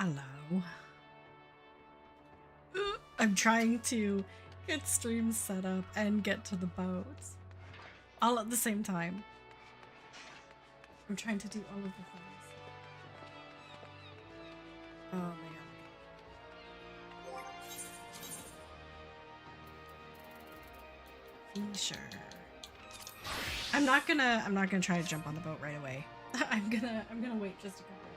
Hello. I'm trying to get streams set up and get to the boats. All at the same time. I'm trying to do all of the things. Oh my god. Sure. I'm not gonna try to jump on the boat right away. I'm gonna wait just a couple of minutes.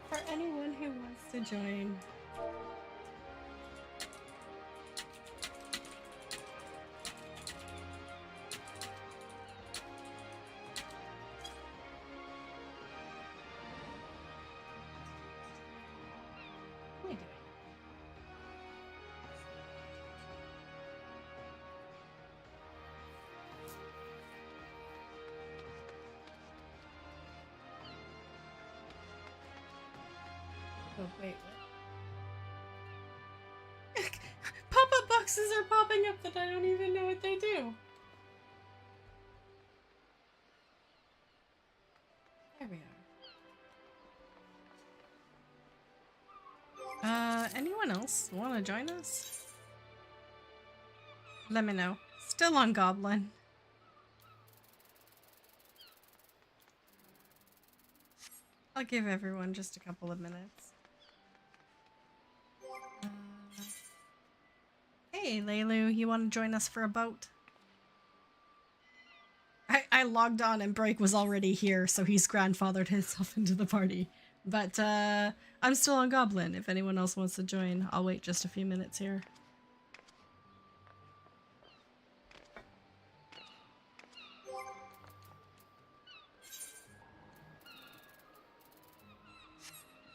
For anyone who wants to join. Oh, wait, what? Pop-up boxes are popping up that I don't even know what they do. There we are. Anyone else want to join us? Let me know. Still on Goblin. I'll give everyone just a couple of minutes. Hey, Leilu, you want to join us for a boat? I logged on and Break was already here, so he's grandfathered himself into the party. But I'm still on Goblin. If anyone else wants to join, I'll wait just a few minutes here.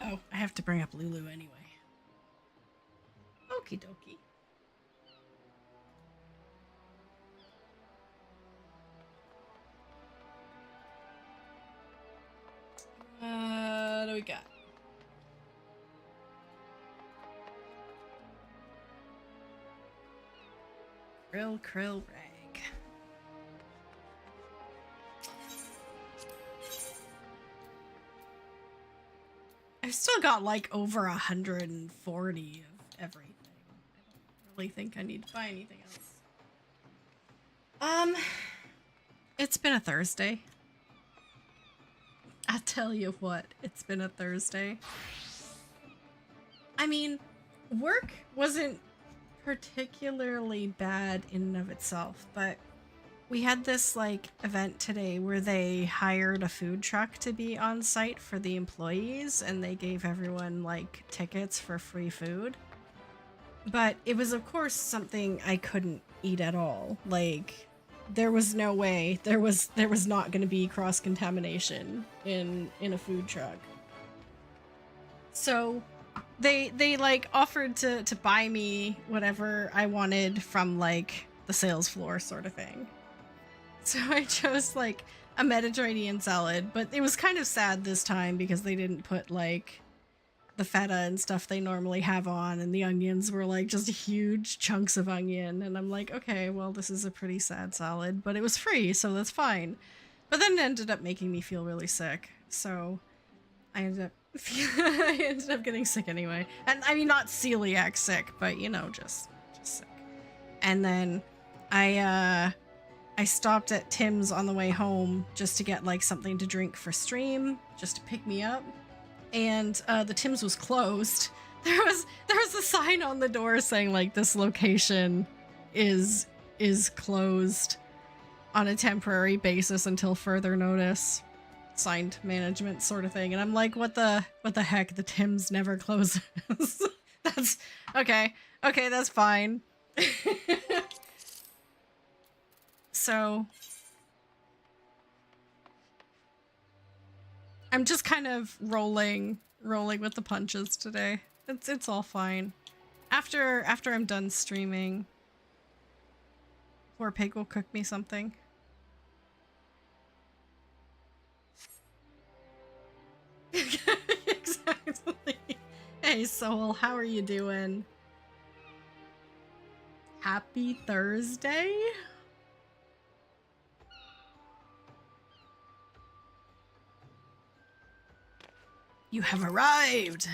Oh, I have to bring up Lulu anyway. Okie dokie. What do we got? Krill rag. I've still got like over 140 of everything. I don't really think I need to buy anything else. It's been a Thursday. I tell you what, it's been a Thursday. I mean, work wasn't particularly bad in and of itself, but we had this like event today where they hired a food truck to be on site for the employees, and they gave everyone like tickets for free food. But it was of course something I couldn't eat at all. Like, there was no way there was not going to be cross-contamination in a food truck. So they like offered to buy me whatever I wanted from like the sales floor sort of thing. So I chose like a Mediterranean salad, but it was kind of sad this time because they didn't put like the feta and stuff they normally have on, and the onions were like just huge chunks of onion, and I'm like, okay, well, this is a pretty sad salad, but it was free, so that's fine. But then it ended up making me feel really sick, so I ended up getting sick anyway. And I mean, not celiac sick, but you know, just sick. And then I stopped at Tim's on the way home just to get like something to drink for stream, just to pick me up. And the Tim's was closed. There was a sign on the door saying like, this location is closed on a temporary basis until further notice. Signed management sort of thing. And I'm like, what the heck? The Tim's never closes. That's okay. Okay, that's fine. So I'm just kind of rolling with the punches today. It's all fine. After I'm done streaming, poor Pig will cook me something. Exactly. Hey Soul, how are you doing? Happy Thursday? You have arrived!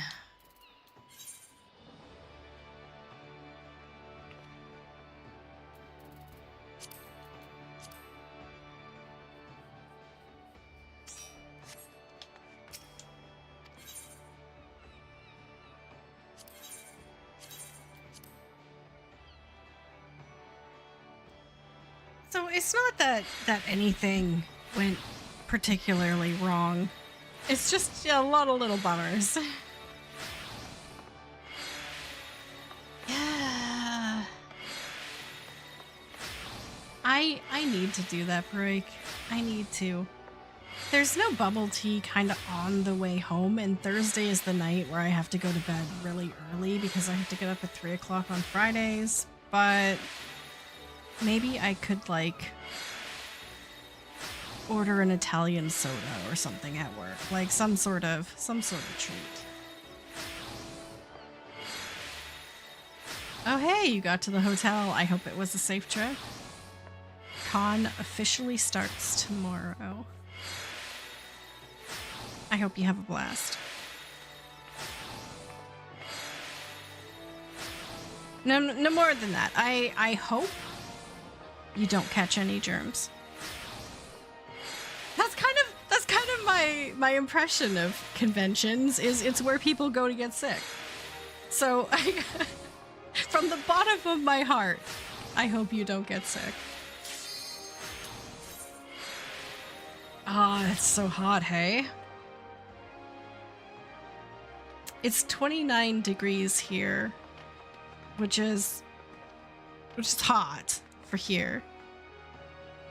So it's not that anything went particularly wrong. It's just a lot of little bummers. Yeah. I need to do that break. I need to. There's no bubble tea kind of on the way home, and Thursday is the night where I have to go to bed really early because I have to get up at 3 o'clock on Fridays, but maybe I could, like, order an Italian soda or something at work, like some sort of treat. Oh hey, you got to the hotel. I hope it was a safe trip. Con officially starts tomorrow. I hope you have a blast. No more than that. I hope you don't catch any germs. That's kind of my impression of conventions, is it's where people go to get sick. So from the bottom of my heart, I hope you don't get sick. Ah, it's so hot, hey? It's 29 degrees here, which is hot for here.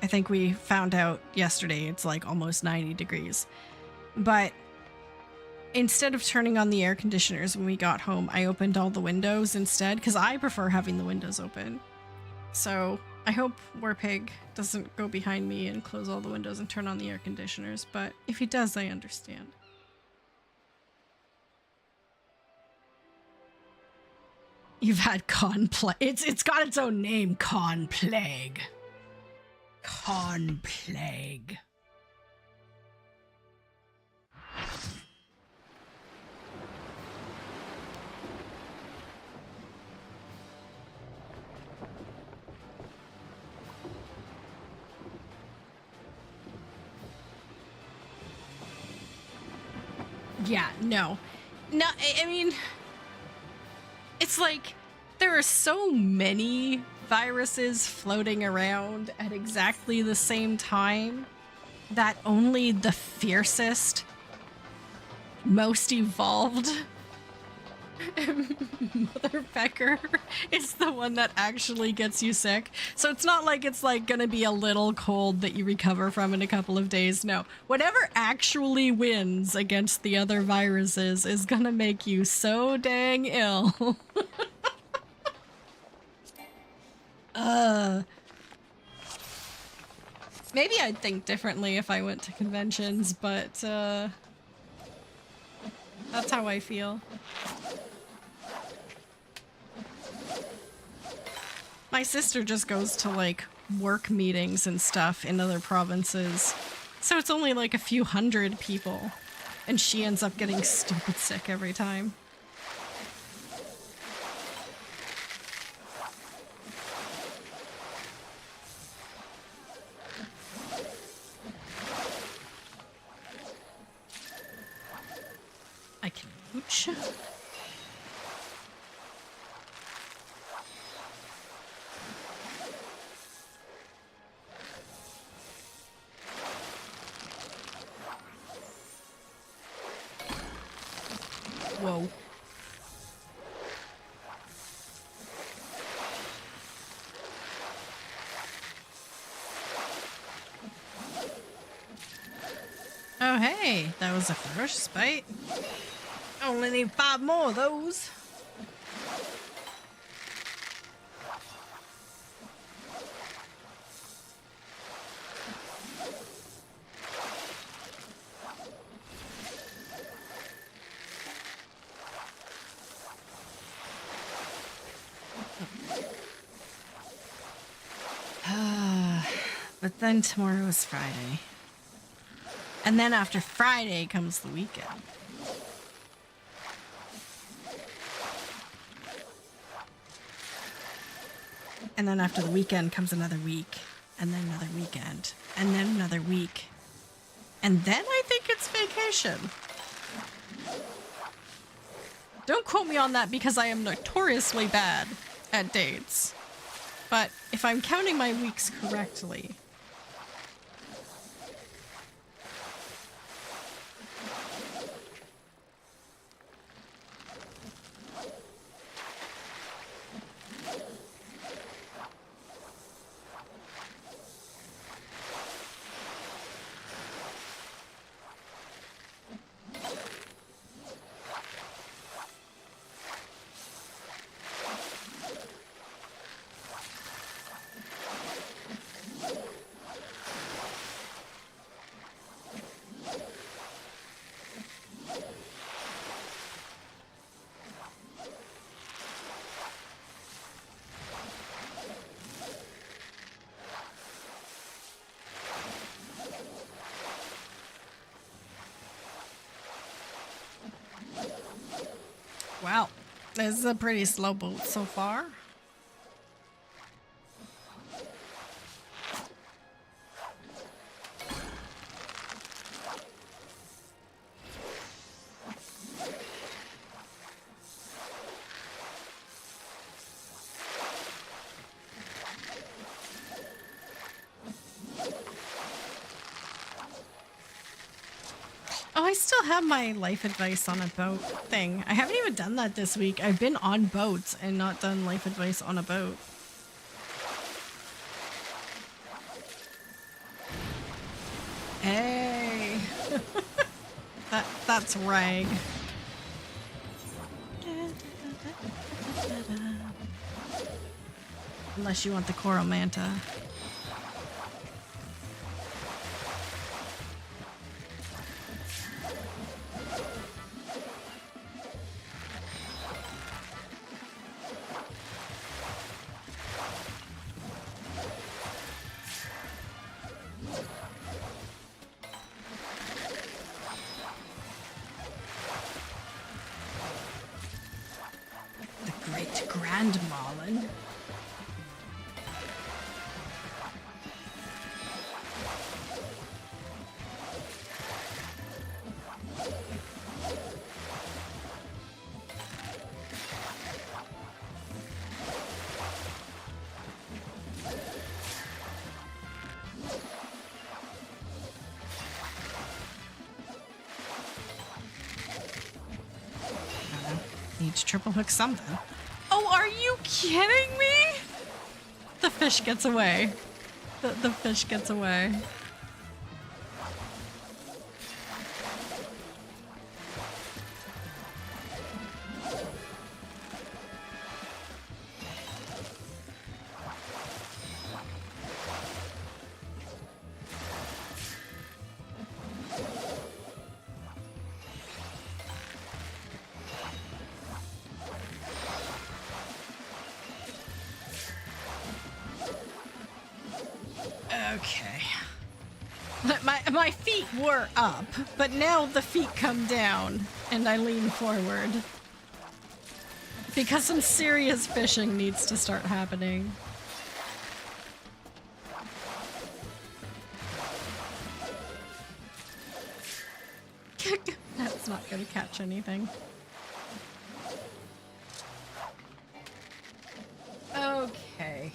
I think we found out yesterday it's like almost 90 degrees. But instead of turning on the air conditioners when we got home, I opened all the windows instead because I prefer having the windows open. So I hope Warpig doesn't go behind me and close all the windows and turn on the air conditioners, but if he does, I understand. You've had Con Plague. It's got its own name, Con Plague. Con Plague. Yeah, no. No, I mean, it's like there are so many viruses floating around at exactly the same time that only the fiercest, most evolved motherfucker is the one that actually gets you sick. So it's not like it's like gonna be a little cold that you recover from in a couple of days. No, whatever actually wins against the other viruses is gonna make you so dang ill. Maybe I'd think differently if I went to conventions, but that's how I feel. My sister just goes to like work meetings and stuff in other provinces, so it's only like a few hundred people, and she ends up getting stupid sick every time. I can mooch. Whoa. Oh hey, that was a ferocious bite. Only need 5 more of those. But then tomorrow is Friday. And then after Friday comes the weekend. And then after the weekend comes another week, and then another weekend, and then another week. And then I think it's vacation. Don't quote me on that because I am notoriously bad at dates. But if I'm counting my weeks correctly... Wow, this is a pretty slow boat so far. Oh, I still have my life advice on a boat thing. I haven't even done that this week. I've been on boats and not done life advice on a boat. Hey! That's Rag. Unless you want the Coral Manta. Need to triple hook something. Oh, are you kidding me? The fish gets away. The fish gets away. Okay. My feet were up, but now the feet come down and I lean forward. Because some serious fishing needs to start happening. That's not gonna catch anything. Okay.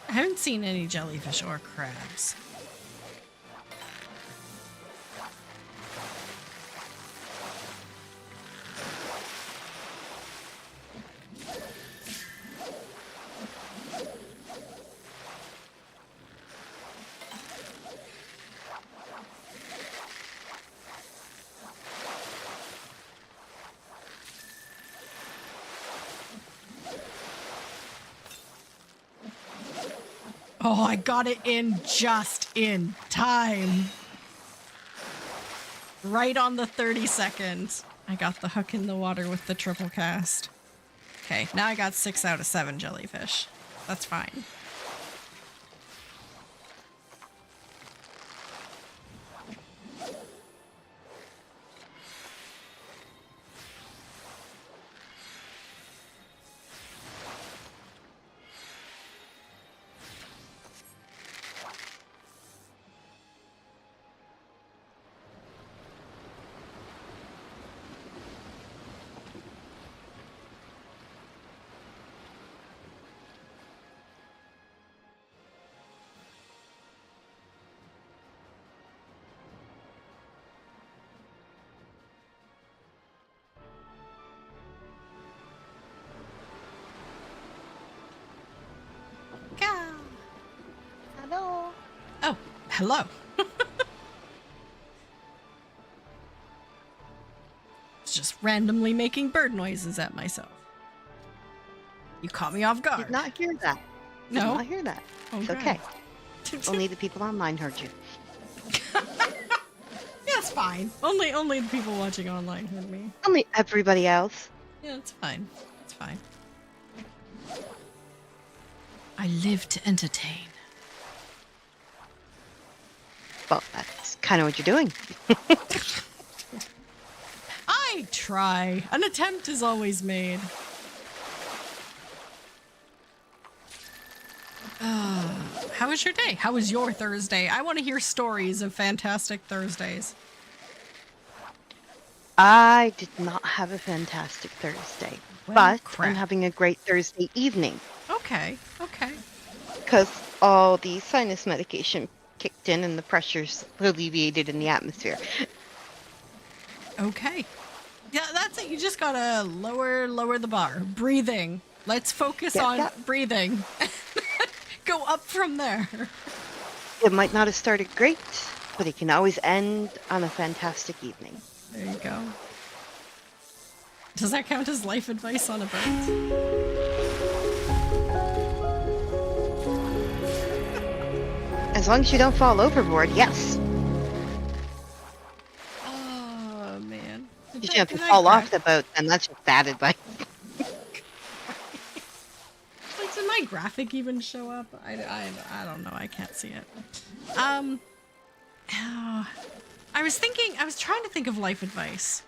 I haven't seen any jellyfish or crabs. Oh, I got it in just in time. Right on the 30 seconds. I got the hook in the water with the triple cast. Okay, now I got 6 out of 7 jellyfish. That's fine. Hello. Just randomly making bird noises at myself. You caught me off guard. Did not hear that. No? Did not hear that. It's okay. Only the people online heard you. Yeah, it's fine. Only the people watching online heard me. Only everybody else. Yeah, it's fine. It's fine. I live to entertain. Well, that's kind of what you're doing. I try. An attempt is always made. How was your day? How was your Thursday? I want to hear stories of fantastic Thursdays. I did not have a fantastic Thursday, Well, but crap. I'm having a great Thursday evening Okay, okay. because all the sinus medication kicked in and the pressure's alleviated in the atmosphere. Okay. Yeah, that's it. You just gotta lower the bar. Breathing. Let's focus on breathing. Go up from there. It might not have started great, but it can always end on a fantastic evening. There you go. Does that count as life advice on a boat? As long as you don't fall overboard, yes. Oh, man. You have to fall off the boat, and that's just bad advice. Like, did my graphic even show up? I don't know. I can't see it. I was trying to think of life advice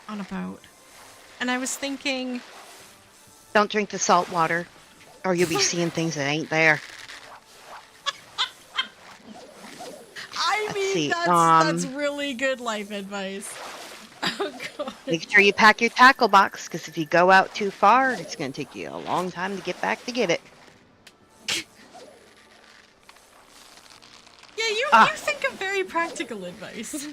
on a boat. And I was thinking... Don't drink the salt water, or you'll be seeing things that ain't there. I mean, that's really good life advice. Oh, God. Make sure you pack your tackle box, because if you go out too far, it's going to take you a long time to get back to get it. Yeah, you think of very practical advice.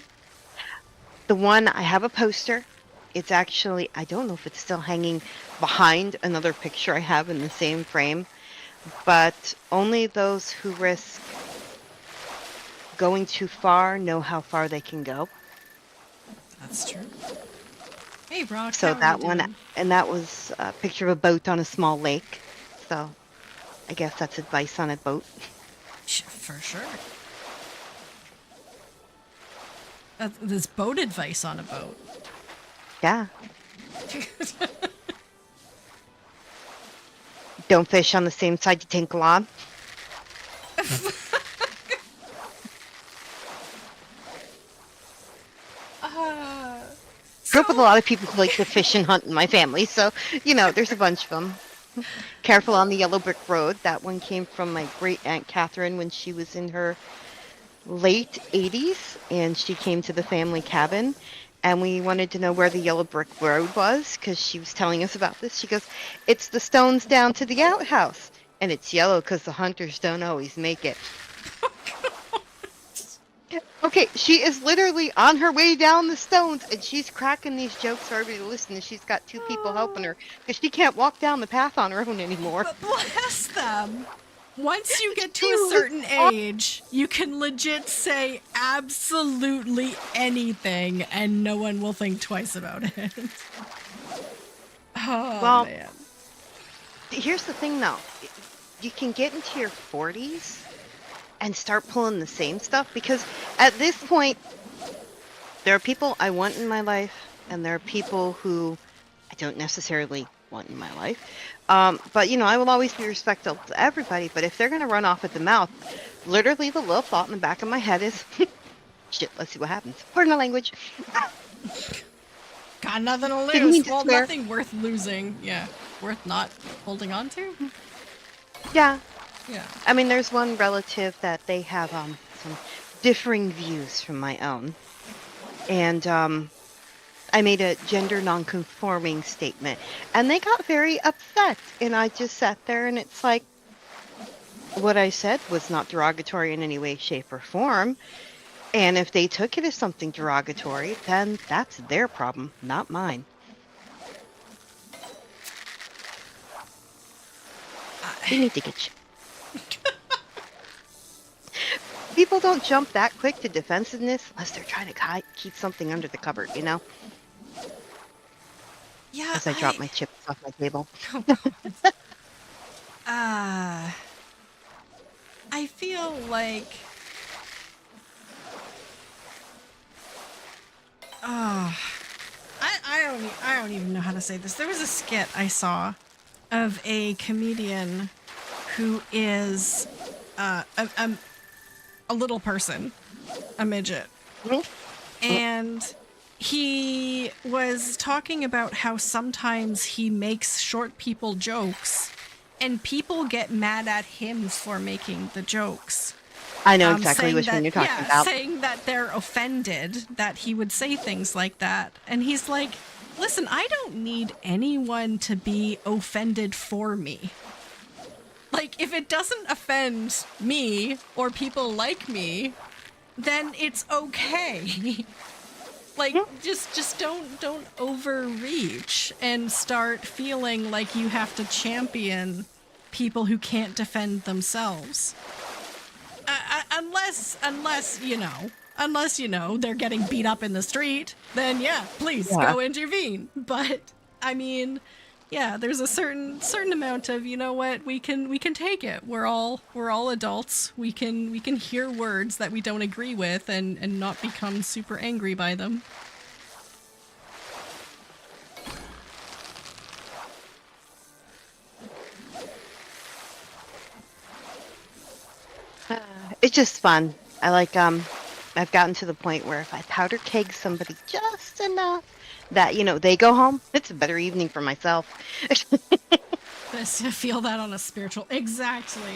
The one, I have a poster. It's actually, I don't know if it's still hanging behind another picture I have in the same frame, but only those who risk going too far know how far they can go. That's true. Hey, Brock. So that one, and that was a picture of a boat on a small lake. So I guess that's advice on a boat. For sure. There's boat advice on a boat. Yeah. Don't fish on the same side you tinkle on. Grew up with a lot of people who like to fish and hunt in my family, so, you know, there's a bunch of them. Careful on the yellow brick road. That one came from my great Aunt Catherine when she was in her late 80s, and she came to the family cabin, and we wanted to know where the yellow brick road was, because she was telling us about this. She goes, it's the stones down to the outhouse, and it's yellow because the hunters don't always make it. Okay, she is literally on her way down the stones, and she's cracking these jokes for everybody to listen, and she's got two people helping her, because she can't walk down the path on her own anymore. But bless them! Once you get to a certain age, you can legit say absolutely anything, and no one will think twice about it. Oh, well, man. Here's the thing, though. You can get into your 40s and start pulling the same stuff, because at this point, there are people I want in my life, and there are people who I don't necessarily want in my life. But, you know, I will always be respectful to everybody, but if they're going to run off at the mouth, literally the little thought in the back of my head is, shit, let's see what happens. Pardon the language. Got nothing to lose. Well, nothing worth losing. Yeah. Worth not holding on to? Yeah. Yeah. I mean, there's one relative that they have some differing views from my own. And I made a gender non-conforming statement. And they got very upset. And I just sat there and it's like, what I said was not derogatory in any way, shape, or form. And if they took it as something derogatory, then that's their problem, not mine. You need to get you. People don't jump that quick to defensiveness unless they're trying to keep something under the cupboard, you know? Yeah, As I drop my chips off my table. Oh, God. I feel like... I don't even know how to say this. There was a skit I saw of a comedian who is a little person, a midget. And he was talking about how sometimes he makes short people jokes and people get mad at him for making the jokes. I know exactly which one you're talking about. Saying that they're offended that he would say things like that. And he's like, listen, I don't need anyone to be offended for me. Like, if it doesn't offend me or people like me, then it's okay. Like, just don't overreach and start feeling like you have to champion people who can't defend themselves. Unless you know they're getting beat up in the street, then please go intervene. But I mean, there's a certain amount of, you know what, we can take it. We're all adults. We can hear words that we don't agree with and not become super angry by them. It's just fun. I like, I've gotten to the point where if I powder keg somebody just enough that, you know, they go home, it's a better evening for myself. I feel that on a spiritual... Exactly.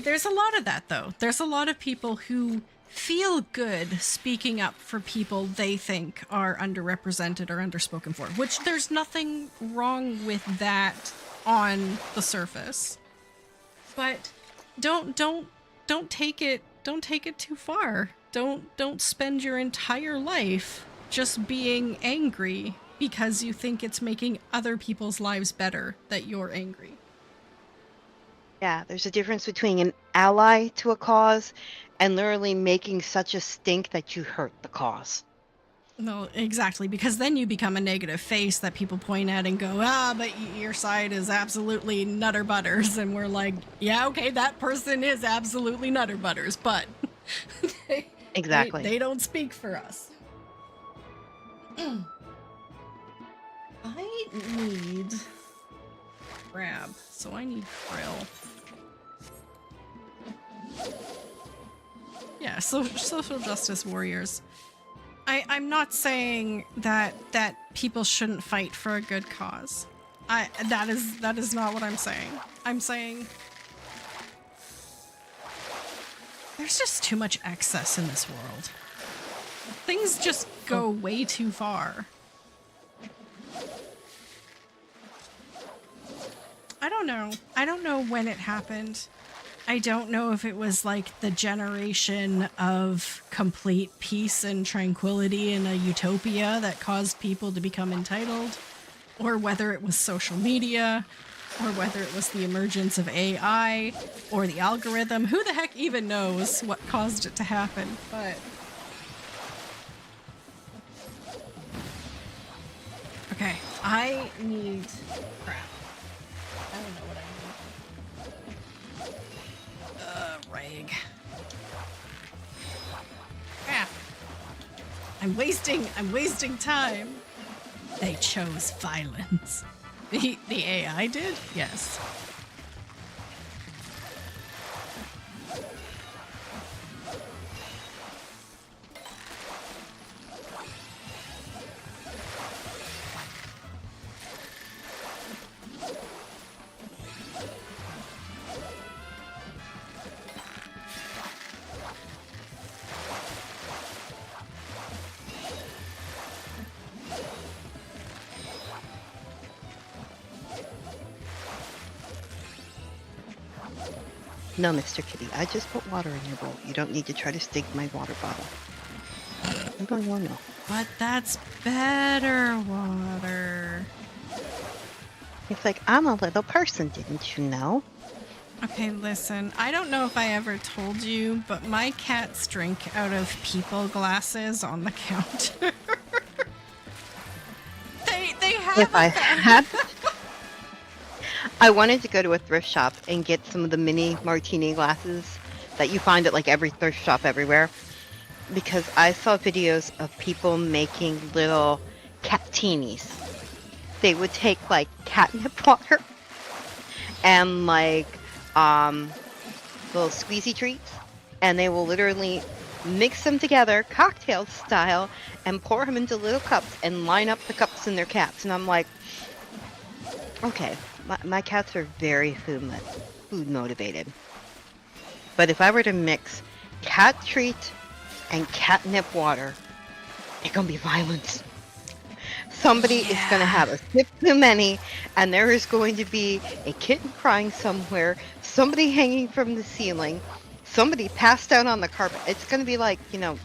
There's a lot of that, though. There's a lot of people who feel good speaking up for people they think are underrepresented or underspoken for, which there's nothing wrong with that on the surface. But don't take it too far. Don't spend your entire life just being angry because you think it's making other people's lives better that you're angry. Yeah, there's a difference between an ally to a cause and literally making such a stink that you hurt the cause. No, exactly, because then you become a negative face that people point at and go, but your side is absolutely nutter butters, and we're like, yeah, okay, that person is absolutely nutter butters, but exactly. They don't speak for us. I need crab, so I need krill. Yeah, so social justice warriors. I'm not saying that people shouldn't fight for a good cause. That is not what I'm saying. I'm saying there's just too much excess in this world. Things just go way too far. I don't know. I don't know when it happened. I don't know if it was like the generation of complete peace and tranquility in a utopia that caused people to become entitled, or whether it was social media, or whether it was the emergence of AI, or the algorithm. Who the heck even knows what caused it to happen, but... Okay, I need crap. I don't know what I need. Reg. Crap. I'm wasting time. They chose violence. The AI did? Yes. No, Mr. Kitty, I just put water in your bowl. You don't need to try to stink my water bottle. No. But that's better water. It's like, I'm a little person, didn't you know? Okay, listen. I don't know if I ever told you, but my cats drink out of people glasses on the counter. they have If I a had, I wanted to go to a thrift shop and get some of the mini martini glasses that you find at like every thrift shop everywhere, because I saw videos of people making little catinis. They would take like catnip water and like little squeezy treats, and they will literally mix them together cocktail style and pour them into little cups and line up the cups in their cats. And I'm like, okay, my cats are very food motivated, but if I were to mix cat treat and catnip water, they're gonna be violent. Somebody is going to have a sip too many, and there is going to be a kitten crying somewhere, somebody hanging from the ceiling, somebody passed out on the carpet. It's going to be like,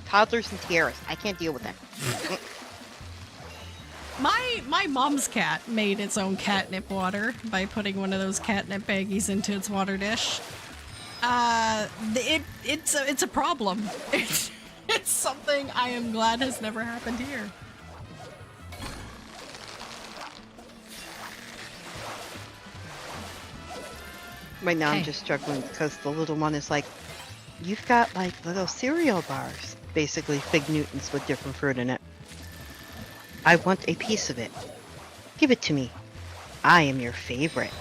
toddlers and tiaras. I can't deal with that. My mom's cat made its own catnip water by putting one of those catnip baggies into its water dish. It's a problem. It's something I am glad has never happened here. Right now, Hey. I'm just struggling because the little one is like, you've got like little cereal bars, basically Fig Newtons with different fruit in it. I want a piece of it. Give it to me. I am your favorite.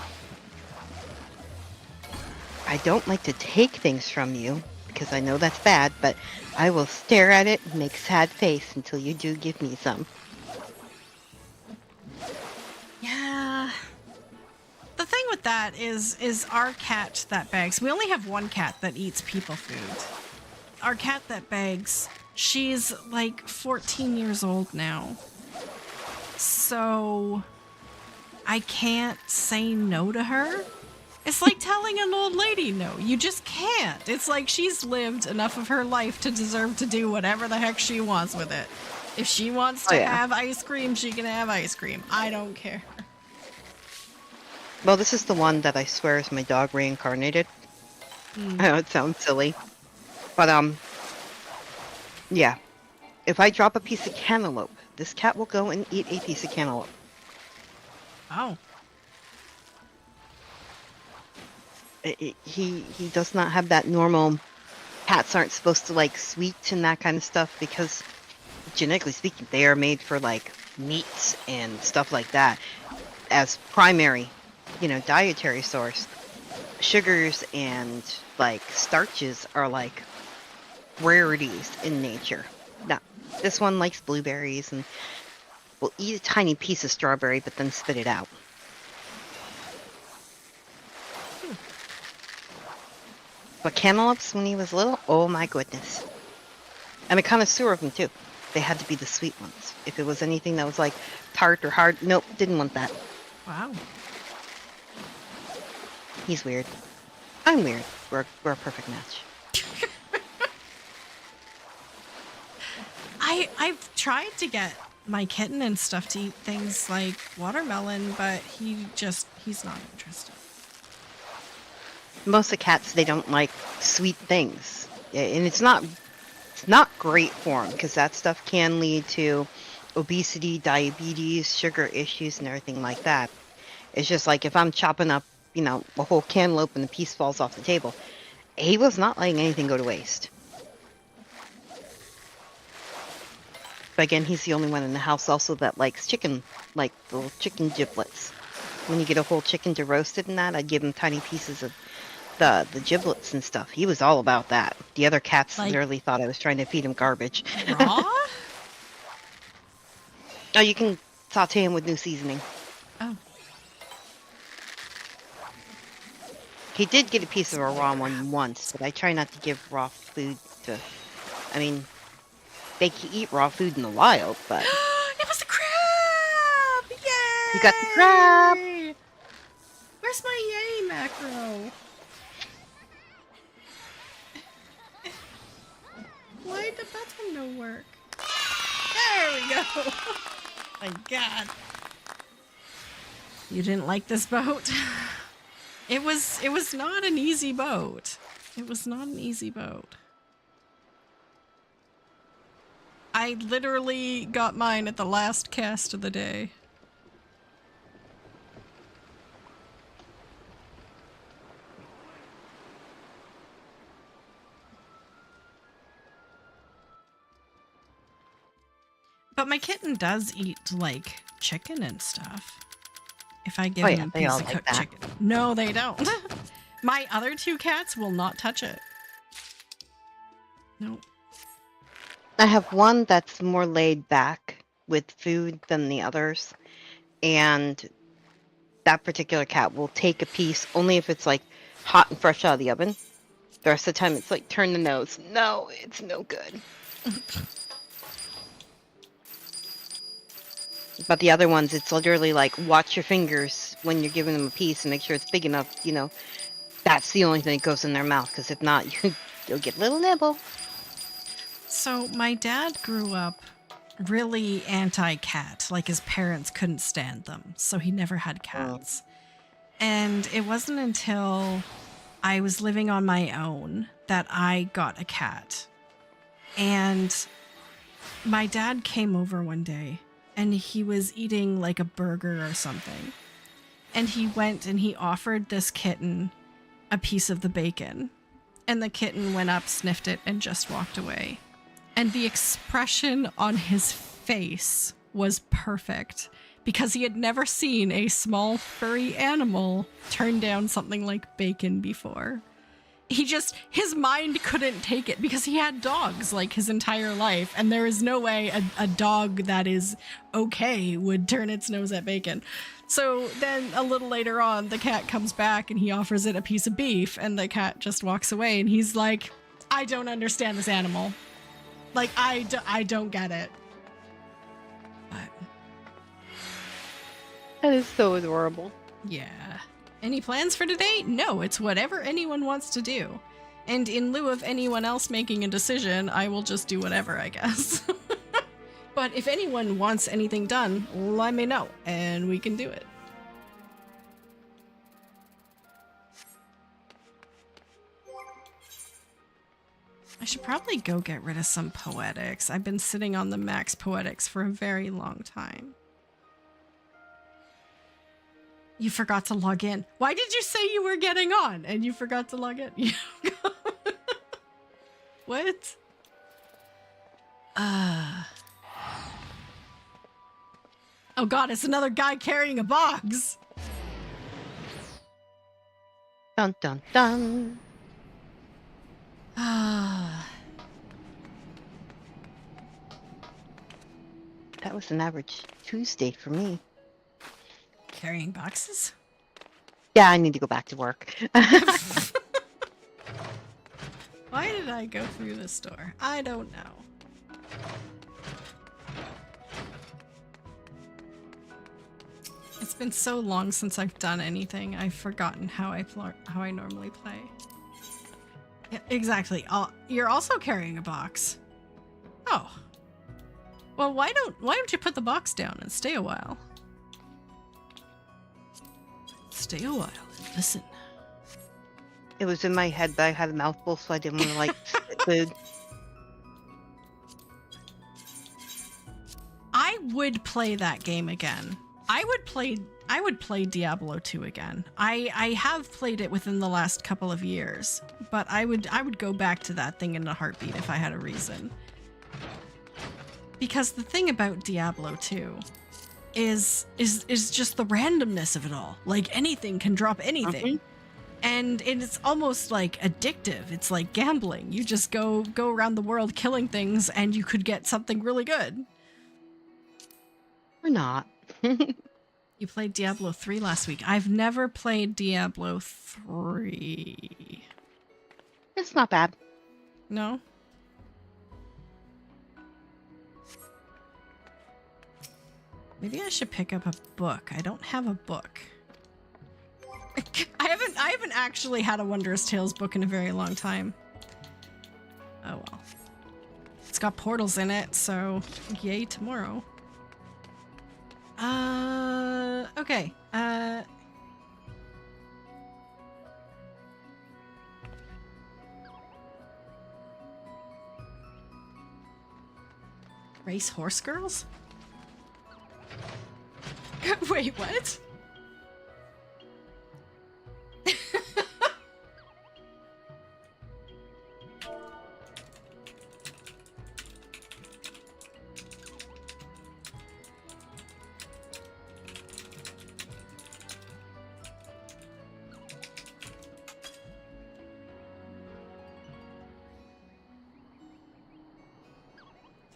I don't like to take things from you because I know that's bad, but I will stare at it and make sad face until you do give me some. Yeah. The thing with that is our cat that begs. We only have one cat that eats people food. Our cat that begs, she's like 14 years old now. So I can't say no to her. It's like telling an old lady no. You just can't. It's like she's lived enough of her life to deserve to do whatever the heck she wants with it. If she wants to have ice cream, she can have ice cream. I don't care. Well, this is the one that I swear is my dog reincarnated. I know it sounds silly, but yeah. If I drop a piece of cantaloupe, this cat will go and eat a piece of cantaloupe. Oh. He does not have that normal. Cats aren't supposed to like sweet and that kind of stuff because, genetically speaking, they are made for like meats and stuff like that as primary, dietary source. Sugars and like starches are like rarities in nature. Now, this one likes blueberries and will eat a tiny piece of strawberry but then spit it out. But cantaloupes, when he was little, oh my goodness. I'm a connoisseur of them too. They had to be the sweet ones. If it was anything that was like tart or hard, nope, didn't want that. Wow. He's weird. I'm weird. We're a perfect match. I've tried to get my kitten and stuff to eat things like watermelon, but he's not interested. Most of the cats, they don't like sweet things. And it's not great for them because that stuff can lead to obesity, diabetes, sugar issues, and everything like that. It's just like if I'm chopping up, a whole cantaloupe and the piece falls off the table. He was not letting anything go to waste. But again, he's the only one in the house also that likes chicken, like the little chicken giblets. When you get a whole chicken to roast it and that, I'd give him tiny pieces of the giblets and stuff. He was all about that. The other cats literally thought I was trying to feed him garbage. Raw? Oh, you can saute him with new seasoning. Oh. He did get a piece of a raw one once, but I try not to give raw food to... I mean, they can eat raw food in the wild, but... It was a crab! Yay! You got the crab! Where's my yay macro? Why the button no work? There we go! My god. You didn't like this boat? It was not an easy boat. It was not an easy boat. I literally got mine at the last cast of the day. But my kitten does eat, like, chicken and stuff. If I give him a piece of cooked chicken. No, they don't. My other two cats will not touch it. Nope. I have one that's more laid back with food than the others. And that particular cat will take a piece only if it's like hot and fresh out of the oven. The rest of the time it's like turn the nose. No, it's no good. But the other ones, it's literally like, watch your fingers when you're giving them a piece and make sure it's big enough, you know. That's the only thing that goes in their mouth, because if not, you'll get a little nibble. So my dad grew up really anti-cat. Like, his parents couldn't stand them, so he never had cats. And it wasn't until I was living on my own that I got a cat. And my dad came over one day, and he was eating like a burger or something. And he went and he offered this kitten a piece of the bacon. And the kitten went up, sniffed it, and just walked away. And the expression on his face was perfect, because he had never seen a small furry animal turn down something like bacon before. His mind couldn't take it, because he had dogs like his entire life, and there is no way a dog that is okay would turn its nose at bacon. So then a little later on, the cat comes back and he offers it a piece of beef, and the cat just walks away, and he's like, I don't understand this animal. Like, I don't get it. But that is so adorable. Yeah. Any plans for today? No, it's whatever anyone wants to do. And in lieu of anyone else making a decision, I will just do whatever, I guess. But if anyone wants anything done, let me know, and we can do it. I should probably go get rid of some poetics. I've been sitting on the max poetics for a very long time. You forgot to log in. Why did you say you were getting on and you forgot to log in? What? Oh god, it's another guy carrying a box. Dun dun dun. That was an average Tuesday for me. Carrying boxes? Yeah, I need to go back to work. Why did I go through this door? I don't know. It's been so long since I've done anything. I've forgotten how I normally play. Yeah, exactly. You're also carrying a box. Oh. Well, why don't you put the box down and stay a while? Stay a while and listen. It was in my head, but I had a mouthful, so I didn't want to like spit food. I would play that game again. I would play Diablo 2 again. I have played it within the last couple of years, but I would go back to that thing in a heartbeat if I had a reason. Because the thing about Diablo 2 is just the randomness of it all. Like, anything can drop anything. Mm-hmm. And it's almost like addictive. It's like gambling. You just go around the world killing things and you could get something really good. Or not. You played Diablo 3 last week. I've never played Diablo 3. It's not bad. No? Maybe I should pick up a book. I don't have a book. I haven't actually had a Wondrous Tales book in a very long time. Oh well. It's got portals in it, so yay tomorrow. Okay. Race horse girls? Wait, what?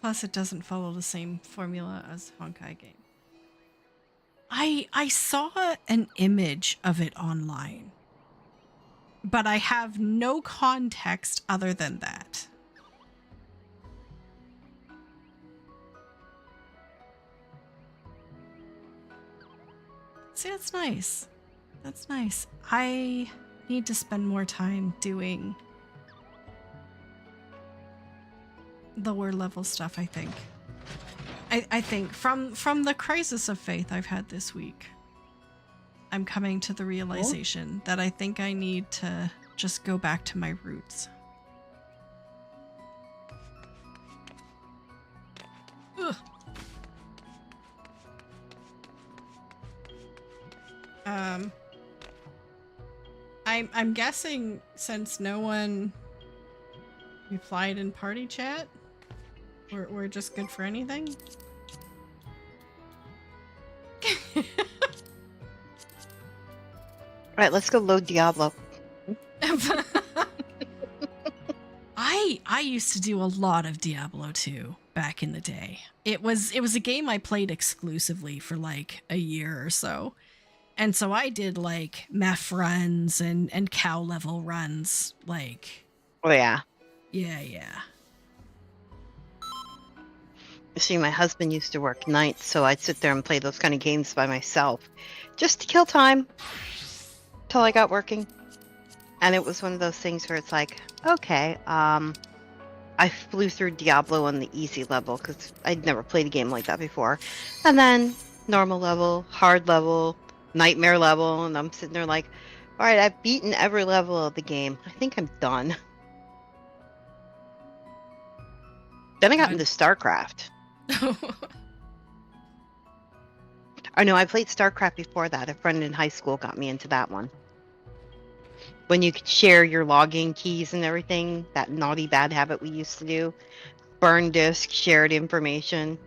Plus, it doesn't follow the same formula as Honkai game. I saw an image of it online, but I have no context other than that. See, that's nice. That's nice. I need to spend more time doing lower level stuff, I think. I think from the crisis of faith I've had this week, I'm coming to the realization that I think I need to just go back to my roots. Ugh. I'm guessing since no one replied in party chat, we're just good for anything. Alright, let's go load Diablo. I used to do a lot of Diablo 2 back in the day. It was a game I played exclusively for like a year or so. And so I did like meth runs and cow level runs, like. Oh yeah. Yeah. See, my husband used to work nights, so I'd sit there and play those kind of games by myself, just to kill time, till I got working. And it was one of those things where it's like, okay, I flew through Diablo on the easy level, because I'd never played a game like that before. And then, normal level, hard level, nightmare level, and I'm sitting there like, alright, I've beaten every level of the game. I think I'm done. Then I got into StarCraft. I know, I played StarCraft before that. A friend in high school got me into that one. When you could share your login keys and everything, that naughty bad habit we used to do. Burn disk, shared information.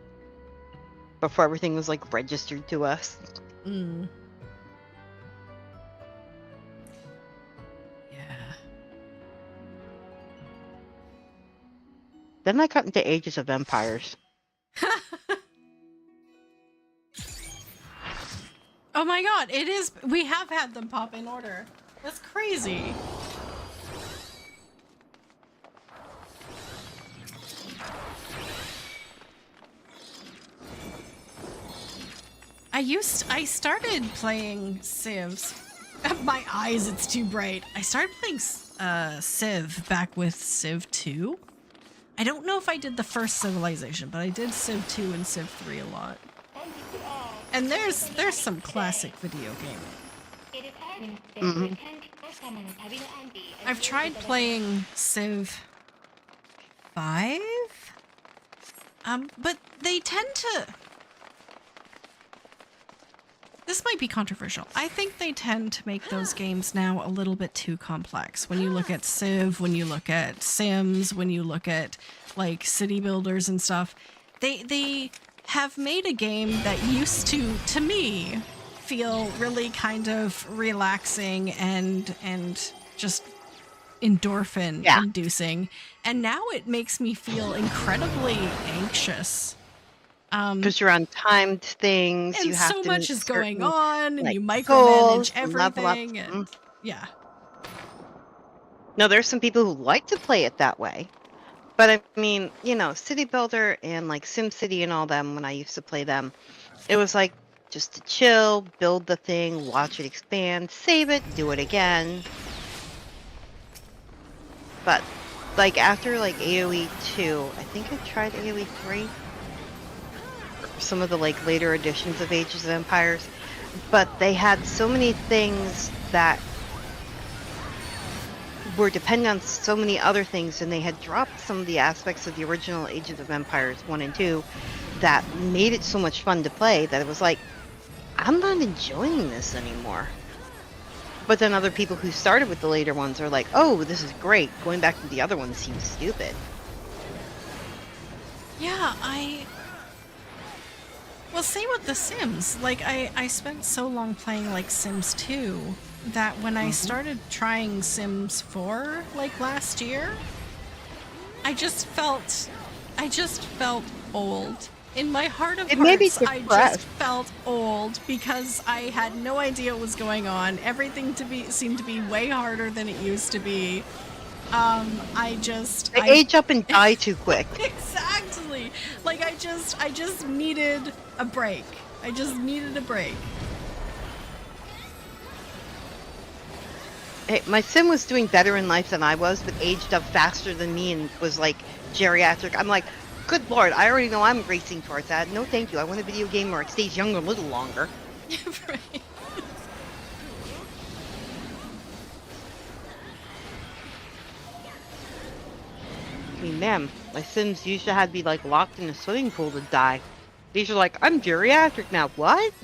Before everything was like registered to us. Mm. Yeah. Then I got into Ages of Empires. Oh my god, it is. We have had them pop in order. That's crazy. I started playing Civs. My eyes, it's too bright. I started playing Civ back with Civ 2. I don't know if I did the first Civilization, but I did Civ 2 and Civ 3 a lot. And there's some classic video gaming. Mm-hmm. I've tried playing Civ 5, but they tend to. This might be controversial. I think they tend to make those games now a little bit too complex. When you look at Civ, when you look at Sims, when you look at like city builders and stuff, they have made a game that used to me, feel really kind of relaxing and just endorphin inducing. And now it makes me feel incredibly anxious. Because you're on timed things, and you have so to much is going on, and like, you micromanage goals and level up. everything. And, yeah. No, there's some people who like to play it that way. But I mean, you know, City Builder and like SimCity and all them, when I used to play them, it was like just to chill, build the thing, watch it expand, save it, do it again. But like after like AoE 2, I think I tried AoE 3. Some of the like later editions of Ages of Empires, but they had so many things that were dependent on so many other things, and they had dropped some of the aspects of the original Ages of Empires 1 and 2 that made it so much fun to play that it was like, I'm not enjoying this anymore. But then other people who started with the later ones are like, oh, this is great. Going back to the other ones seems stupid. Yeah, well, same with The Sims. Like, I spent so long playing, like, Sims 2 that when I started trying Sims 4, like, last year, I just felt old. In my heart of hearts, I just felt old because I had no idea what was going on. Everything seemed to be way harder than it used to be. I age up and die too quick. Exactly. Like I just needed a break. I just needed a break. Hey, my sim was doing better in life than I was, but aged up faster than me and was like geriatric. I'm like, good lord, I already know I'm racing towards that. No thank you. I want a video game where it stays young a little longer. Right. I mean, man, my Sims used to have to be like locked in a swimming pool to die. These are like, I'm geriatric now. What?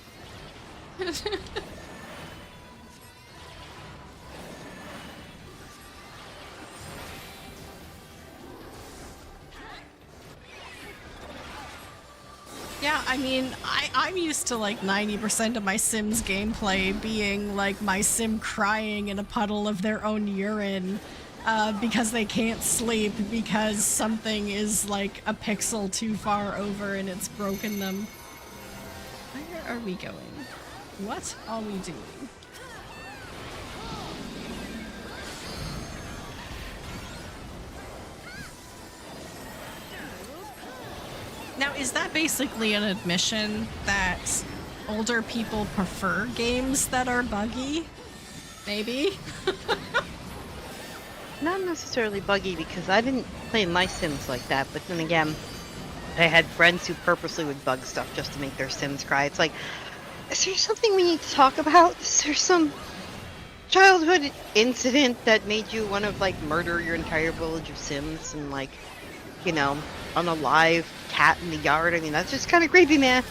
Yeah, I mean, I'm used to like 90% of my Sims gameplay being like my Sim crying in a puddle of their own urine because they can't sleep because something is like a pixel too far over and it's broken them. Where are we going? What are we doing? Now, is that basically an admission that older people prefer games that are buggy? Maybe? Not necessarily buggy, because I didn't play my Sims like that, but then again, I had friends who purposely would bug stuff just to make their Sims cry. It's like, is there something we need to talk about? Is there some childhood incident that made you want to, like, murder your entire village of Sims and, like, you know, on a live cat in the yard? I mean, that's just kind of creepy, man.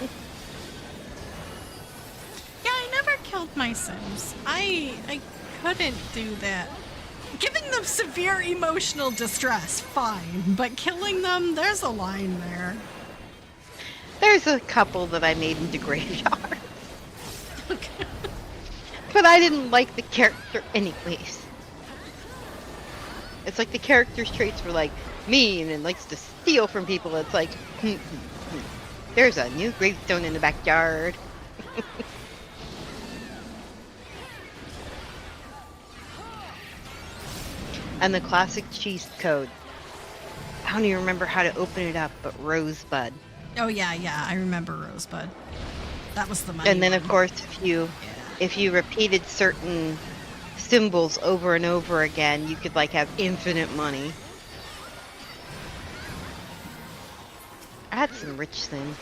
Yeah, I never killed my Sims. I couldn't do that. Giving them severe emotional distress, fine. But killing them, there's a line there. There's a couple that I made into graveyard. Okay. But I didn't like the character anyways. It's like the character's traits were like mean and likes to steal from people. It's like, there's a new gravestone in the backyard. And the classic cheese code. I don't even remember how to open it up, but Rosebud. Oh yeah, I remember Rosebud. That was the money. And then one. of course if you repeated certain symbols over and over again, you could like have infinite money. I had some rich Sims.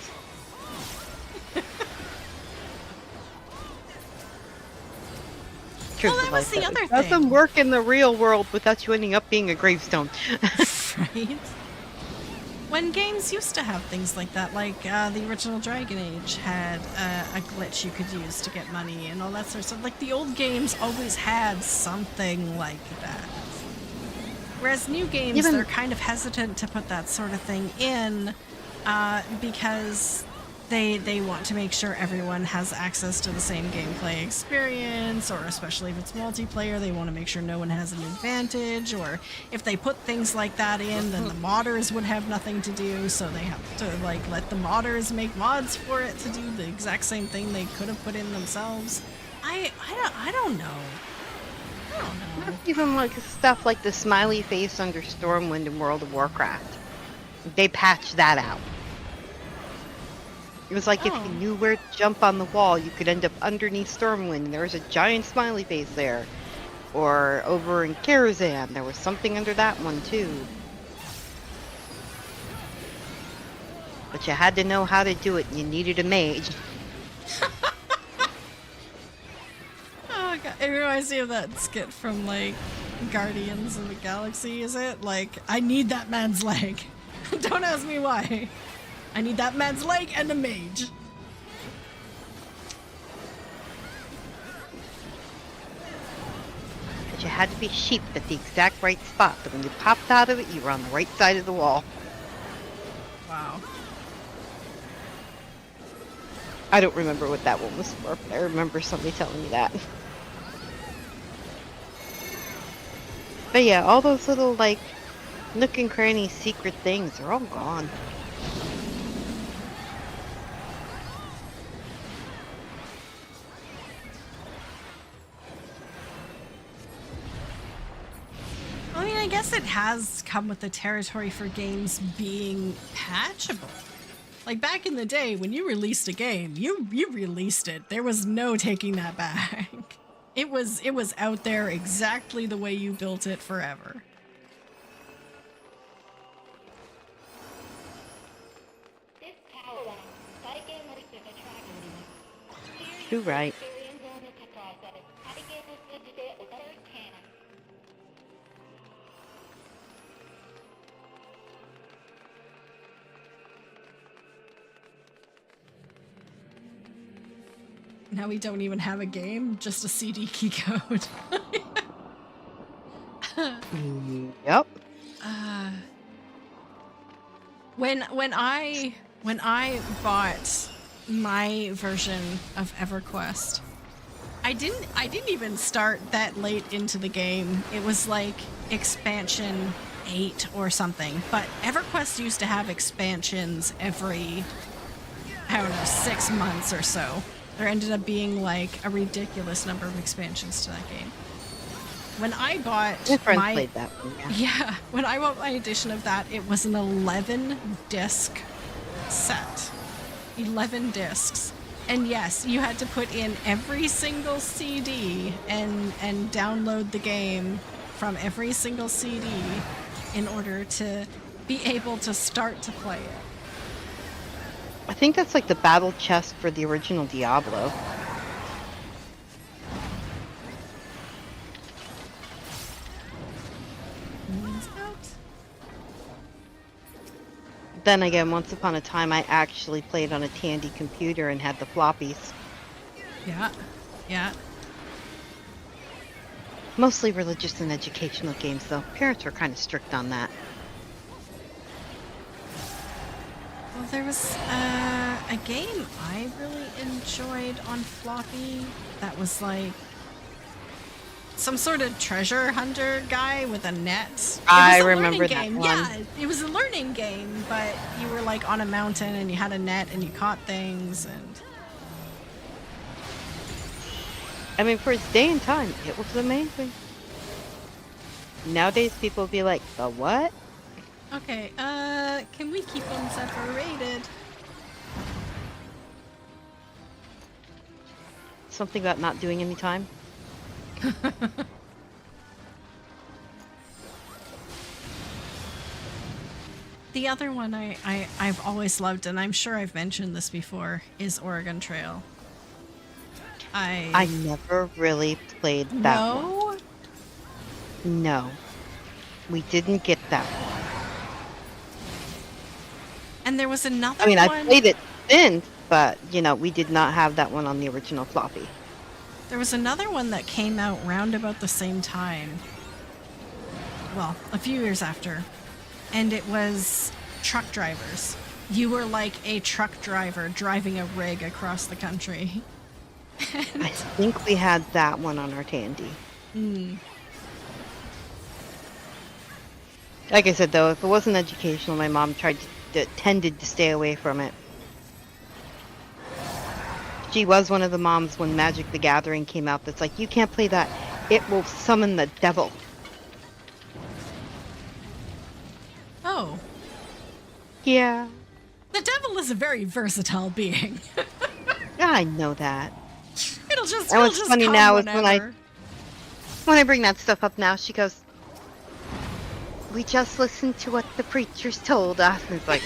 Well, that was the other thing. It doesn't work in the real world without you ending up being a gravestone. Right? When games used to have things like that, like the original Dragon Age had a glitch you could use to get money and all that sort of stuff. Like, the old games always had something like that. Whereas new games, they're kind of hesitant to put that sort of thing in because they want to make sure everyone has access to the same gameplay experience, or especially if it's multiplayer, they want to make sure no one has an advantage, or if they put things like that in, then the modders would have nothing to do, so they have to like let the modders make mods for it to do the exact same thing they could have put in themselves. I don't know. Not even like stuff like the smiley face under Stormwind in World of Warcraft. They patched that out. It was like if you knew where to jump on the wall, you could end up underneath Stormwind, and there was a giant smiley face there. Or over in Karazhan, there was something under that one too. But you had to know how to do it, and you needed a mage. Oh god, it reminds me of that skit from like Guardians of the Galaxy, is it? Like, I need that man's leg. Don't ask me why. I need that man's leg and a mage. But you had to be sheep at the exact right spot, but when you popped out of it, you were on the right side of the wall. Wow. I don't remember what that one was for, but I remember somebody telling me that. But yeah, all those little, like, nook and cranny secret things are all gone. I mean, I guess it has come with the territory for games being patchable. Like back in the day, when you released a game, you released it. There was no taking that back. It was out there exactly the way you built it forever. You're right. Now we don't even have a game, just a CD key code. Yep. When I bought my version of EverQuest, I didn't even start that late into the game. It was like expansion 8 or something. But EverQuest used to have expansions every, I don't know, 6 months or so. There ended up being like a ridiculous number of expansions to that game. When I bought my friend played that one, yeah, when I bought my edition of that, it was an 11 disc set. 11 discs. And yes, you had to put in every single CD and download the game from every single CD in order to be able to start to play it. I think that's like the battle chest for the original Diablo. Then again, once upon a time, I actually played on a Tandy computer and had the floppies. Yeah, yeah. Mostly religious and educational games, though. Parents were kind of strict on that. Well, there was a game I really enjoyed on floppy that was like some sort of treasure hunter guy with a net. I remember that one. Yeah, it was a learning game, but you were like on a mountain and you had a net and you caught things and... I mean, for its day and time, it was amazing. Nowadays, people will be like, the what? Okay, can we keep them separated? Something about not doing any time? The other one I've always loved, and I'm sure I've mentioned this before, is Oregon Trail. I never really played that one. No. We didn't get that one. And there was another one. I mean, I played it then, but, you know, we did not have that one on the original floppy. There was another one that came out round about the same time. Well, a few years after. And it was truck drivers. You were like a truck driver driving a rig across the country. I think we had that one on our Tandy. Like I said, though, if it wasn't educational, my mom tended to stay away from it. She was one of the moms when Magic the Gathering came out that's like, you can't play that. It will summon the devil. Oh. Yeah. The devil is a very versatile being. I know that. It'll just And what's funny come now is whenever. when I bring that stuff up now, she goes, we just listened to what the preachers told us. And it's like,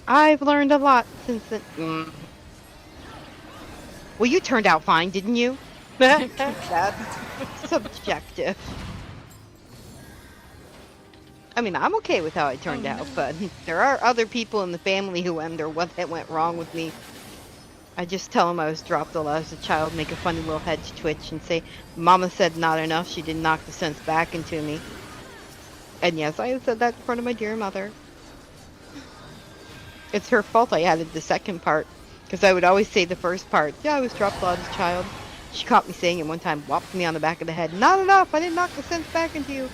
I've learned a lot since then. Well, you turned out fine, didn't you? That's subjective. I mean, I'm okay with how I turned out, but there are other people in the family who wonder what went wrong with me. I just tell them I was dropped a lot as a child, make a funny little head twitch, and say, Mama said not enough, she didn't knock the sense back into me. And yes, I have said that in front of my dear mother. It's her fault I added the second part, because I would always say the first part, yeah, I was dropped a lot as a child. She caught me saying it one time, whopped me on the back of the head, not enough, I didn't knock the sense back into you.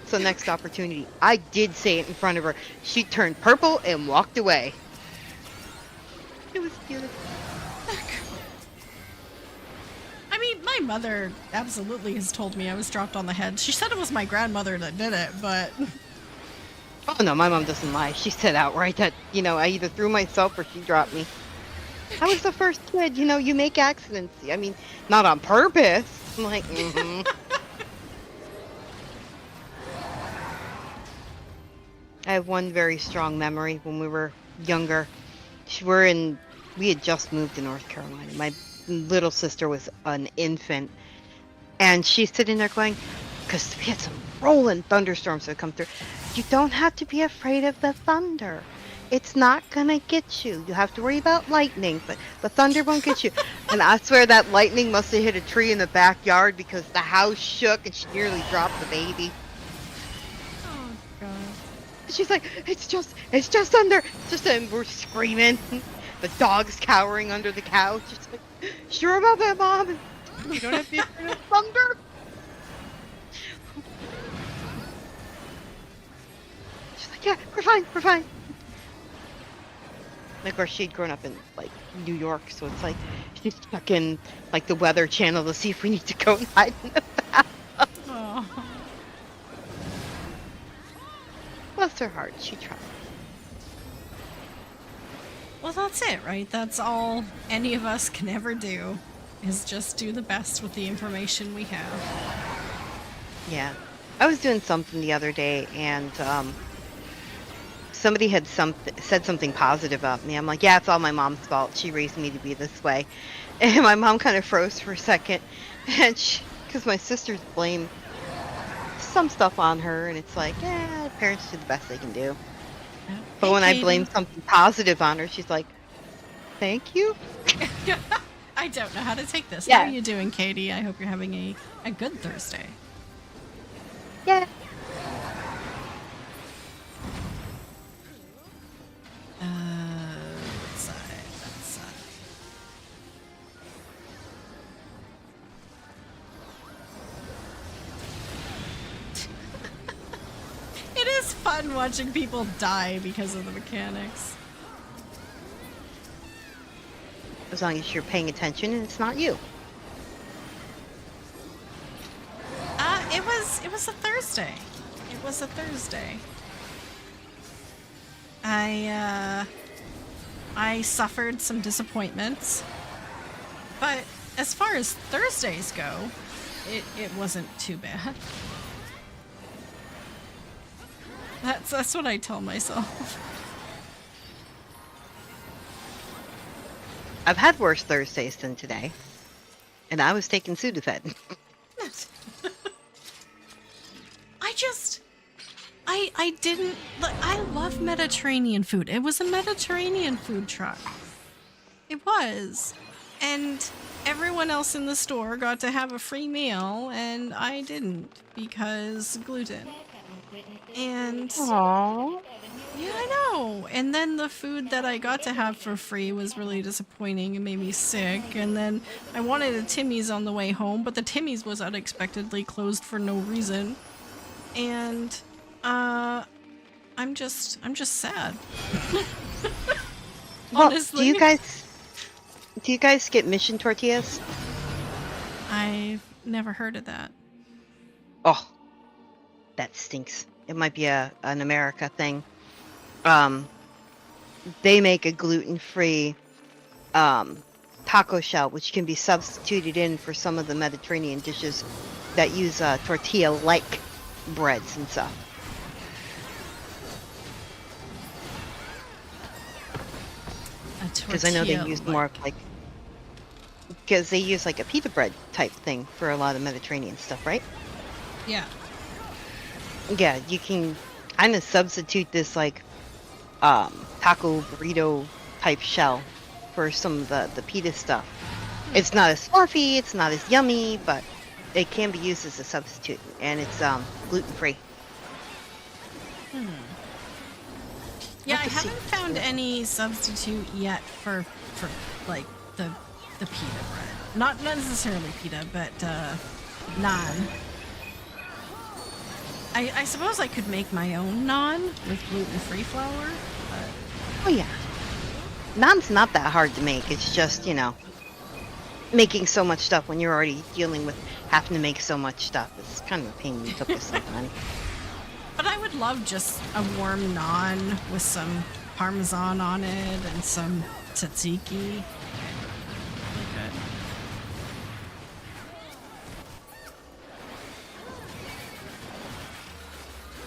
So next opportunity, I did say it in front of her. She turned purple and walked away. It was beautiful. I mean, my mother absolutely has told me I was dropped on the head. She said it was my grandmother that did it, but... Oh no, my mom doesn't lie. She said outright that, you know, I either threw myself or she dropped me. I was the first kid, you know, you make accidents. I mean, not on purpose. I'm like, I have one very strong memory when we were younger. We had just moved to North Carolina. My little sister was an infant. And she's sitting there going, because we had some rolling thunderstorms that come through. You don't have to be afraid of the thunder. It's not going to get you. You have to worry about lightning, but the thunder won't get you. And I swear that lightning must have hit a tree in the backyard because the house shook and she nearly dropped the baby. Oh, God. She's like, it's just thunder. And we're screaming. The dog's cowering under the couch. It's like, sure about that, Mom. You don't have to be afraid of thunder. She's like, yeah, we're fine. And of course, she'd grown up in, like, New York, so it's like, she's checking, like, the Weather Channel to see if we need to go and hide in the bathroom. Oh. Bless her heart, she tried. Well, that's it, right? That's all any of us can ever do, is just do the best with the information we have. Yeah. I was doing something the other day, and, somebody had said something positive about me. I'm like, yeah, it's all my mom's fault. She raised me to be this way. And my mom kind of froze for a second. And because my sisters blame some stuff on her, and it's like, yeah, parents do the best they can do. But when I blame something positive on her, she's like, thank you. I don't know how to take this. Yeah. How are you doing, Katie? I hope you're having a good Thursday. Yeah. That side. It is fun watching people die because of the mechanics. As long as you're paying attention and it's not you. It was a Thursday. It was a Thursday. I suffered some disappointments, but as far as Thursdays go, it wasn't too bad. That's what I tell myself. I've had worse Thursdays than today, and I was taking Sudafed. I didn't, I love Mediterranean food. It was a Mediterranean food truck. It was. And everyone else in the store got to have a free meal, and I didn't because gluten. And Aww. yeah, I know. And then the food that I got to have for free was really disappointing and made me sick. And then I wanted a Timmy's on the way home, but the Timmy's was unexpectedly closed for no reason. And I'm just sad. Well, Honestly. do you guys get mission tortillas? I've never heard of that. Oh, that stinks. It might be an America thing. They make a gluten-free taco shell, which can be substituted in for some of the Mediterranean dishes that use tortilla-like breads and stuff. Because I know they use more of like because they use like a pita bread type thing for a lot of Mediterranean stuff, right? Yeah. Yeah, you can kind of substitute this like taco burrito type shell for some of the pita stuff. It's not as fluffy, it's not as yummy, but it can be used as a substitute, and it's gluten free. Yeah, I haven't found any substitute yet for like the pita bread. Not necessarily pita, but naan. I suppose I could make my own naan with gluten-free flour. But... Oh yeah, naan's not that hard to make. It's just, you know, making so much stuff when you're already dealing with having to make so much stuff. It's kind of a pain in the tuchus sometimes. But I would love just a warm naan with some parmesan on it and some tzatziki.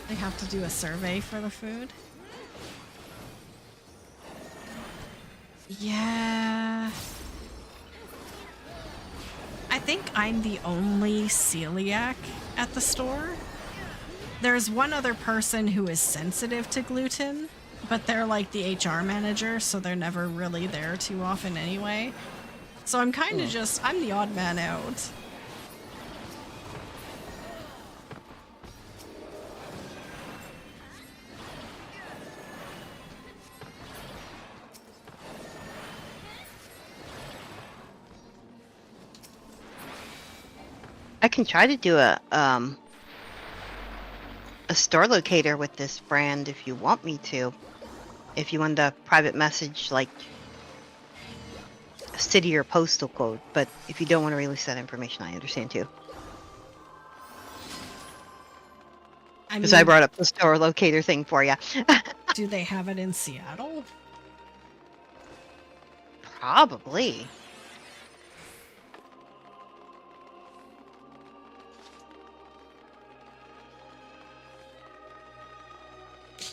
They have to do a survey for the food. Yeah. I think I'm the only celiac at the store. There's one other person who is sensitive to gluten, but they're like the HR manager, so they're never really there too often anyway. So I'm kind of just, I'm the odd man out. I can try to do a store locator with this brand if you want me to. If you want a private message like city or postal code, but if you don't want to release that information, I understand too. Because I brought up the store locator thing for you. Do they have it in Seattle? Probably.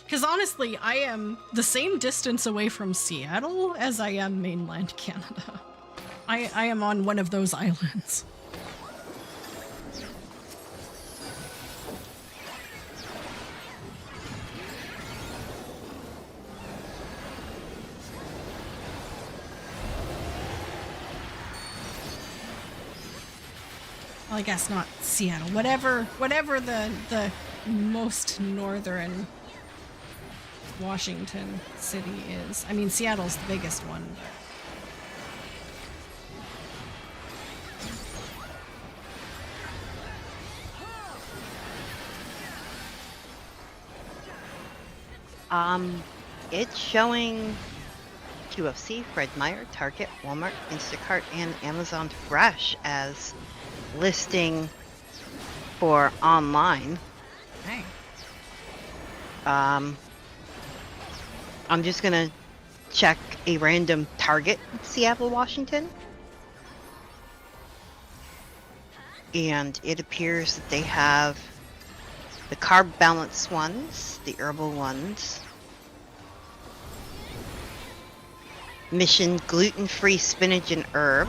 Because honestly, I am the same distance away from Seattle as I am mainland Canada. I am on one of those islands. Well, I guess not Seattle. Whatever the most northern Washington city is. I mean, Seattle's the biggest one. It's showing QFC, Fred Meyer, Target, Walmart, Instacart, and Amazon Fresh as listing for online. Okay. I'm just gonna check a random Target in Seattle, Washington. And it appears that they have the carb balance ones, the herbal ones, Mission gluten-free spinach and herb,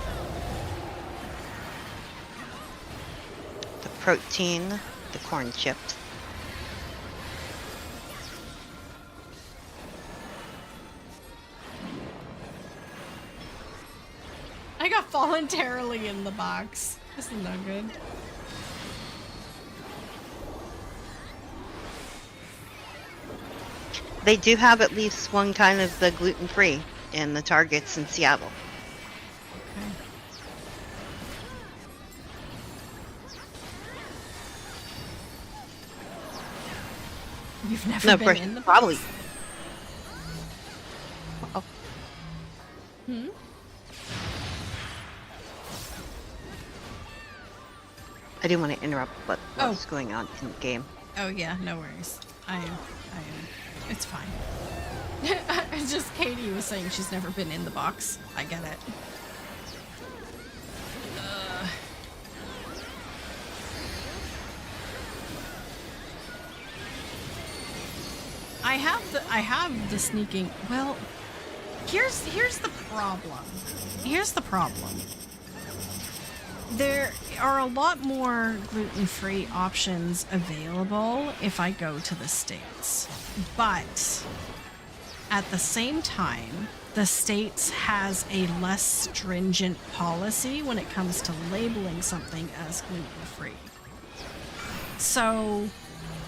the protein, the corn chips. I got voluntarily in the box. This is no good. They do have at least one kind of the gluten-free in the Targets in Seattle. Okay. You've never been in the probably. box? Oh. Hmm? I didn't want to interrupt what was going on in the game. Oh yeah, no worries. I am. It's fine. It's just Katie was saying she's never been in the box. I get it. I have the sneaking. Well, here's the problem. Here's the problem. There are a lot more gluten-free options available if I go to the States. But at the same time, the States has a less stringent policy when it comes to labeling something as gluten-free. So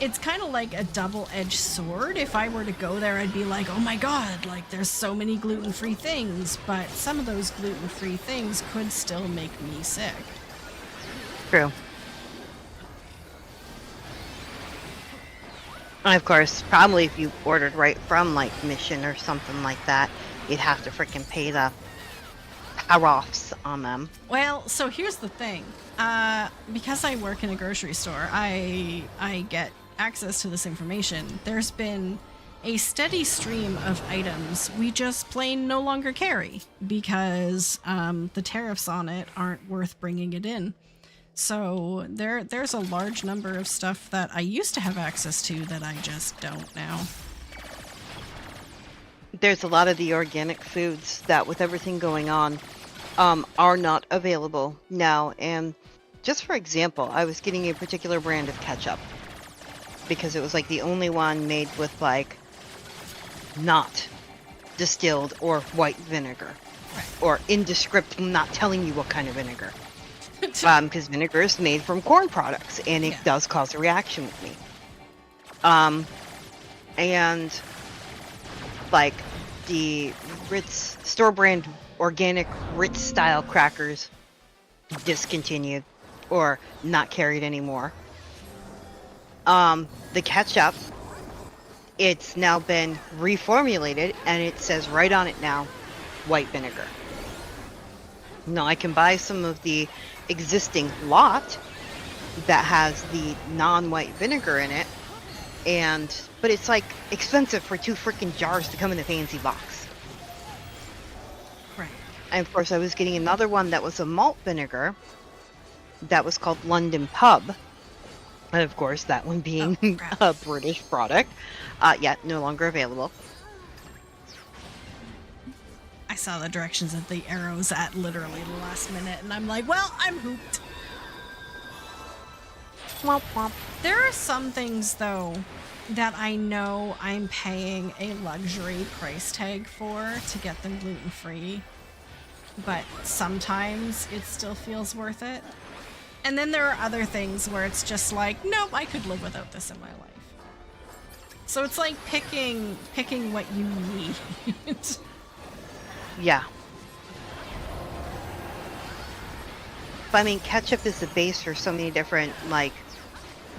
it's kind of like a double-edged sword. If I were to go there, I'd be like, oh my god, like there's so many gluten-free things, but some of those gluten-free things could still make me sick. True. And of course, probably if you ordered right from like Mission or something like that, you'd have to freaking pay the power-offs on them. Well, so here's the thing. Because I work in a grocery store, I get access to this information. There's been a steady stream of items we just plain no longer carry because the tariffs on it aren't worth bringing it in. So there's a large number of stuff that I used to have access to that I just don't now. There's a lot of the organic foods that, with everything going on, are not available now. And just for example, I was getting a particular brand of ketchup because it was like the only one made with like not distilled or white vinegar, Right. or indescript, not telling you what kind of vinegar. Because vinegar is made from corn products, and it does cause a reaction with me. And like the Ritz store brand organic Ritz style crackers discontinued or not carried anymore. The ketchup, it's now been reformulated, and it says right on it now, white vinegar. Now I can buy some of the existing lot that has the non-white vinegar in it, but it's like expensive for 2 freaking jars to come in a fancy box. Right. And of course I was getting another one that was a malt vinegar that was called London Pub. And of course that one being a British product. Yet no longer available. I saw the directions of the arrows at literally the last minute, and I'm like, well, I'm hooped. Womp womp. There are some things, though, that I know I'm paying a luxury price tag for to get them gluten-free, but sometimes it still feels worth it. And then there are other things where it's just like, nope, I could live without this in my life. So it's like picking what you need. Yeah. But I mean, ketchup is the base for so many different, like,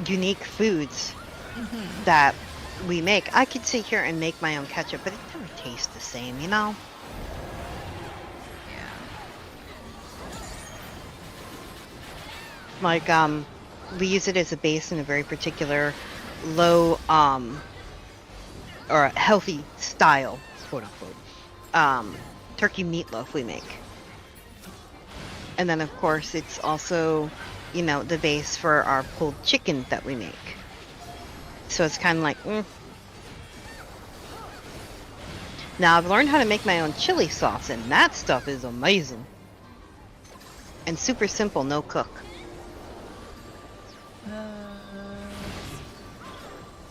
unique foods that we make. I could sit here and make my own ketchup, but it never tastes the same, you know? Yeah. Like, we use it as a base in a very particular low, or healthy style, quote unquote, turkey meatloaf we make. And then of course it's also, you know, the base for our pulled chicken that we make. So it's kind of like, Now I've learned how to make my own chili sauce, and that stuff is amazing. And super simple, no cook. It's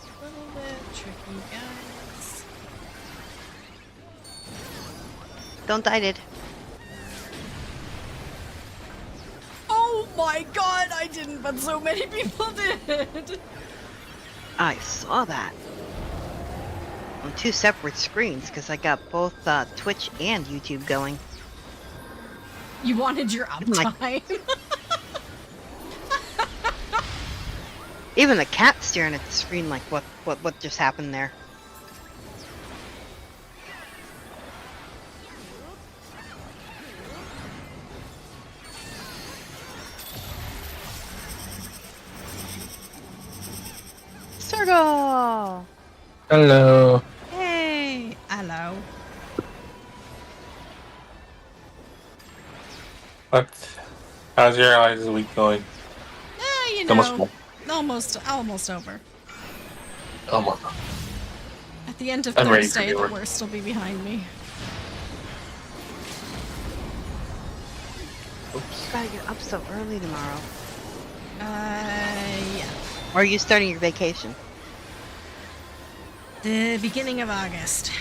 a little bit tricky, guys. Don't I did. Oh my god, I didn't, but so many people did. I saw that. On 2 separate screens, because I got both Twitch and YouTube going. You wanted your uptime. Even the cat staring at the screen like, what just happened there? Circle! Hello. Hey, hello. What? How's your guys' week going? You Almost know, done. almost over. Almost. At the end of I'm ready for Thursday, the work. worst will be behind me. Oops. Gotta get up so early tomorrow. Yeah. Or are you starting your vacation? The beginning of August.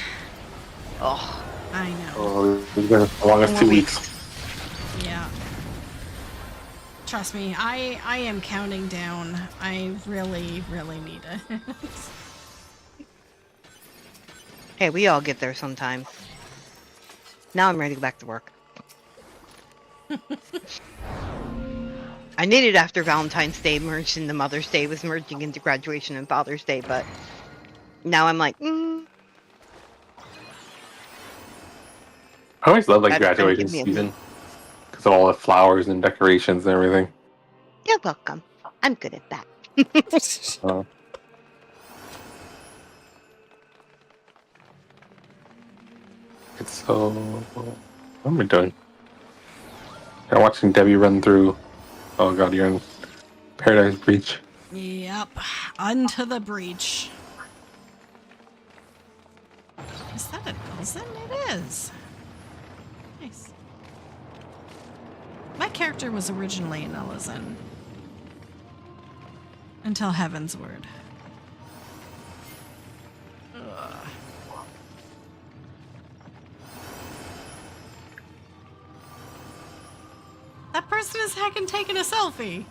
Oh, I know. Oh, it's been the longest 2 weeks. Yeah. Trust me, I am counting down. I really, really need it. Hey, we all get there sometimes. Now I'm ready to go back to work. I needed after Valentine's Day merged into Mother's Day was merging into graduation and Father's Day, but now I'm like, I always love like that's gonna graduation give me a season because of all the flowers and decorations and everything. You're welcome. I'm good at that. Uh, it's so. What am I doing? I'm watching Debbie run through. Oh god, you're in Paradise Breach. Yep. Unto the breach. Is that a dozen? It is. Nice. My character was originally an Ellison. Until Heaven's Word. Ugh. That person is heckin' taking a selfie.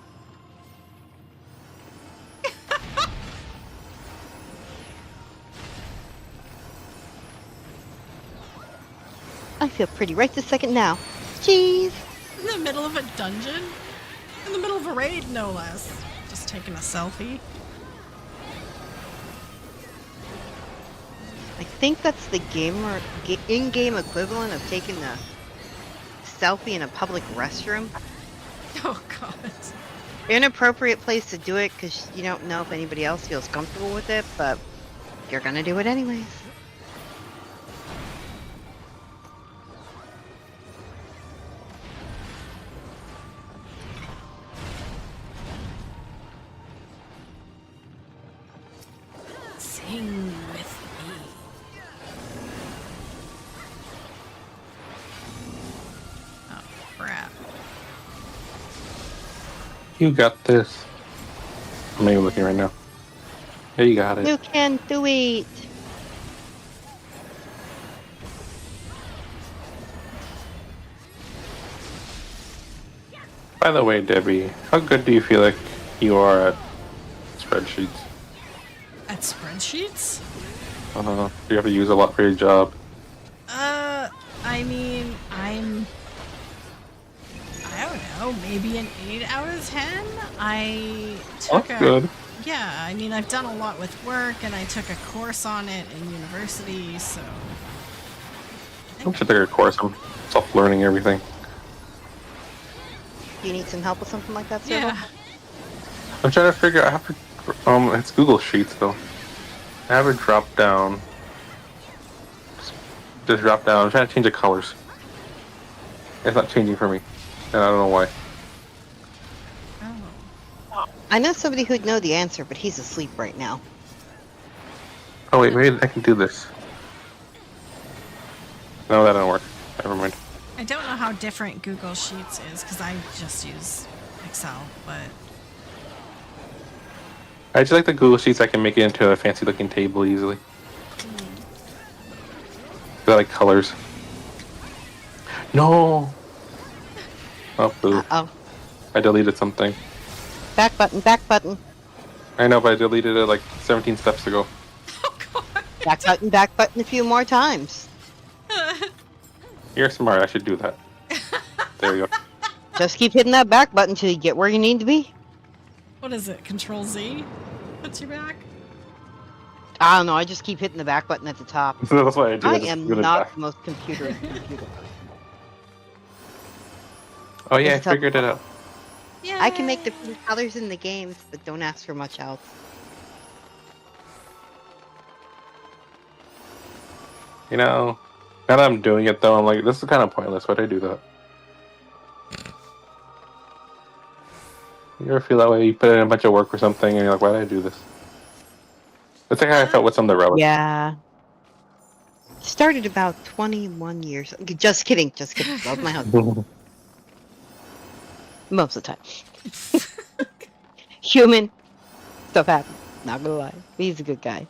I feel pretty right this second now. Jeez. In the middle of a dungeon? In the middle of a raid, no less. Just taking a selfie. I think that's the in-game equivalent of taking a selfie in a public restroom. Oh, God. Inappropriate place to do it because you don't know if anybody else feels comfortable with it, but you're gonna do it anyways. Sing with me. Oh, crap. You got this. I'm not even looking right now. Yeah, you got it. You can do it. By the way, Debbie, how good do you feel like you are at spreadsheets? At spreadsheets? Do you have to use a lot for your job? I mean, I don't know, maybe an 8 out of 10? I took That's good. Yeah, I mean, I've done a lot with work, and I took a course on it in university, so... I'm sure take a course. I'm self-learning everything. Do you need some help with something like that, Cyril? Yeah. I'm trying to figure out how to. It's Google Sheets though. I have it drop down. Just drop down. I'm trying to change the colors. It's not changing for me, and I don't know why. Oh. I know somebody who'd know the answer, but he's asleep right now. Oh wait, maybe I can do this. No, that didn't work. Never mind. I don't know how different Google Sheets is, because I just use Excel, but... I just like the Google Sheets. I can make it into a fancy-looking table easily. I like colors. No. Oh, boo. Uh-oh. I deleted something. Back button, back button. I know, but I deleted it like 17 steps ago. Oh, God! Back button a few more times. You're smart. I should do that. There you go. Just keep hitting that back button till you get where you need to be. What is it? Control Z? Puts you back? I don't know, I just keep hitting the back button at the top. That's what I do. I just am do it not back. the most computer. Oh yeah, I It's a- figured it out. Yeah. I can make the pink colors in the games, but don't ask for much else. You know, now that I'm doing it though, I'm like, this is kind of pointless. Why'd I do that? You ever feel that way? You put in a bunch of work or something, and you're like, why did I do this? That's like how I felt with some of the relics. Yeah. Started about 21 years. Just kidding, just kidding. Love my husband. Most of the time. Human stuff happens. Not gonna lie. He's a good guy.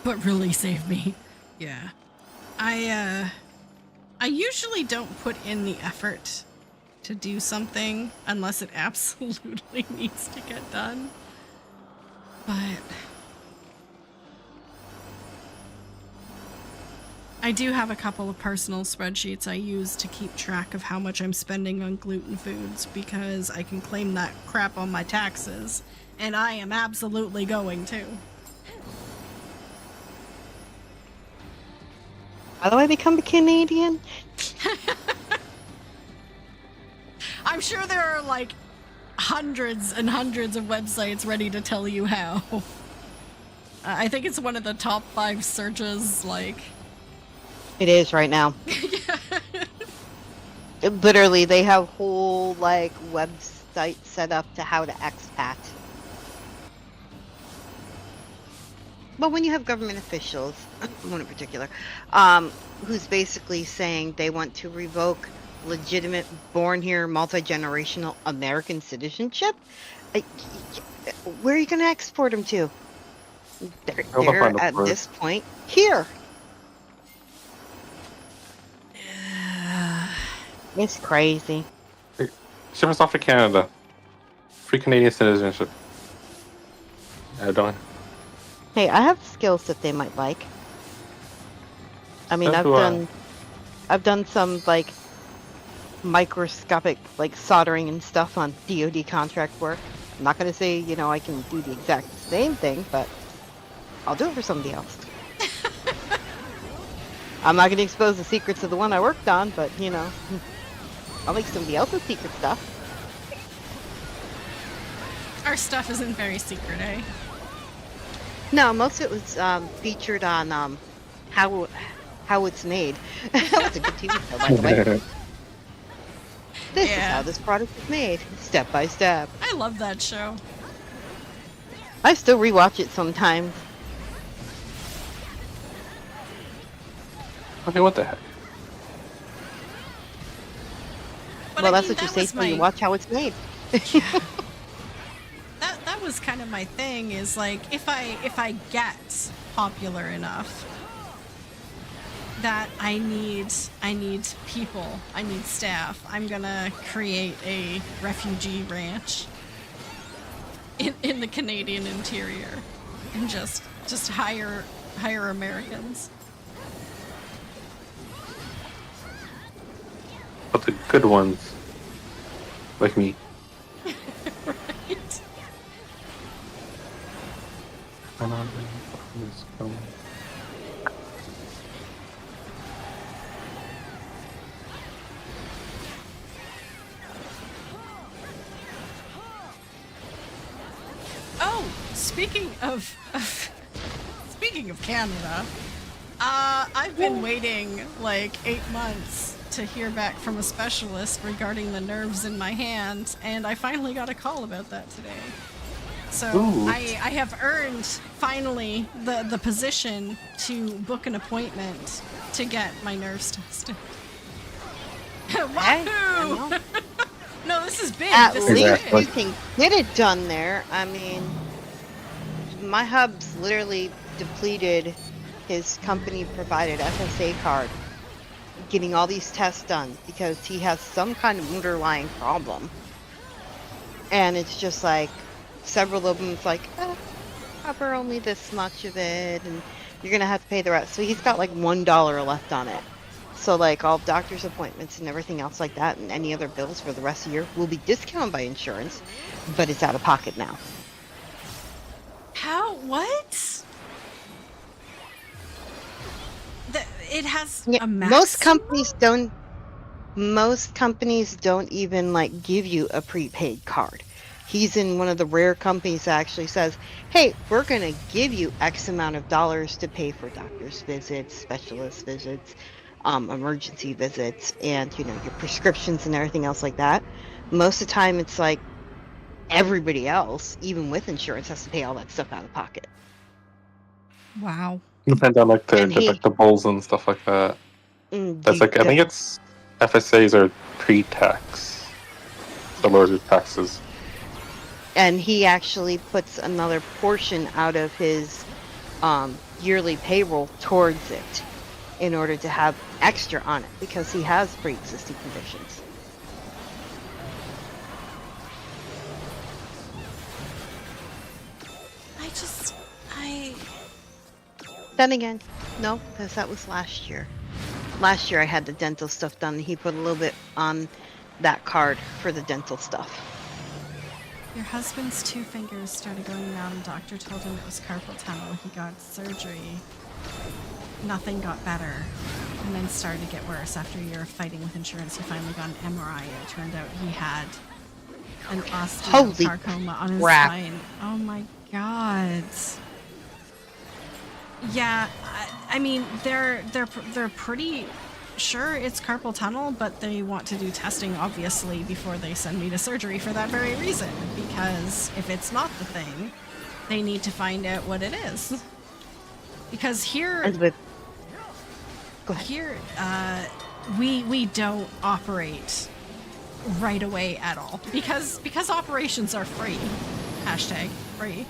But really saved me. Yeah. I usually don't put in the effort to do something unless it absolutely needs to get done. But I do have a couple of personal spreadsheets I use to keep track of how much I'm spending on gluten foods because I can claim that crap on my taxes, and I am absolutely going to. How do I become a Canadian? I'm sure there are like hundreds and hundreds of websites ready to tell you how. I think it's one of the top 5 searches, like. It is right now. Literally, they have whole like website set up to how to expat. But when you have government officials, one in particular, who's basically saying they want to revoke legitimate, born here, multi-generational American citizenship, where are you going to export them to? They're at this point here. It's crazy. Ship us off to Canada. Free Canadian citizenship. Don't. Hey, I have skills that they might like. I mean, I've done some like microscopic like soldering and stuff on DoD contract work. I'm not gonna say, you know, I can do the exact same thing, but I'll do it for somebody else. I'm not gonna expose the secrets of the one I worked on, but you know, I'll make somebody else's secret stuff. Our stuff isn't very secret, eh? No, most of it was featured on how it's made. That was a good TV show, by the way. This is how this product is made, step by step. I love that show. I still rewatch it sometimes. Okay, what the heck? But Well, I that's mean, what you that say was when you my- watch how it's made. That was kind of my thing. Is like if I get popular enough, that I need people, I need staff. I'm gonna create a refugee ranch in the Canadian interior, and just hire Americans. But the good ones, like me. Right? Oh, speaking of Canada, I've been waiting like 8 months to hear back from a specialist regarding the nerves in my hand, and I finally got a call about that today. So I have earned finally the position to book an appointment to get my nerves tested. Wahoo! No, this is big. At This least is you big. can get it done there. I mean, my hub's literally depleted his company-provided FSA card, getting all these tests done because he has some kind of underlying problem. And it's just like, several of them, it's like, cover only this much of it, and you're gonna have to pay the rest. So he's got like $1 left on it. So like all doctor's appointments and everything else like that, and any other bills for the rest of the year will be discounted by insurance, but it's out of pocket now. How? What? It has Yeah, a maximum? most companies don't even like give you a prepaid card. He's in one of the rare companies that actually says, hey, we're going to give you X amount of dollars to pay for doctor's visits, specialist visits, emergency visits, and, you know, your prescriptions and everything else like that. Most of the time, it's like everybody else, even with insurance, has to pay all that stuff out of pocket. Wow. Depends on like the And he- deductibles and stuff like that. That's like, I think it's FSAs are pre-tax. that lowers your taxes. And he actually puts another portion out of his yearly payroll towards it in order to have extra on it because he has pre-existing conditions. Then again, no, because that was last year. Last year I had the dental stuff done. He put a little bit on that card for the dental stuff. Your husband's 2 fingers started going numb. Doctor told him it was carpal tunnel. He got surgery. Nothing got better. And then started to get worse. After a year of fighting with insurance, he finally got an MRI. It turned out he had an osteosarcoma on his spine. Oh my god. Yeah, I mean, they're pretty sure it's carpal tunnel, but they want to do testing, obviously, before they send me to surgery for that very reason. Because if it's not the thing, they need to find out what it is. Because here, we don't operate right away at all. Because operations are free. Hashtag free.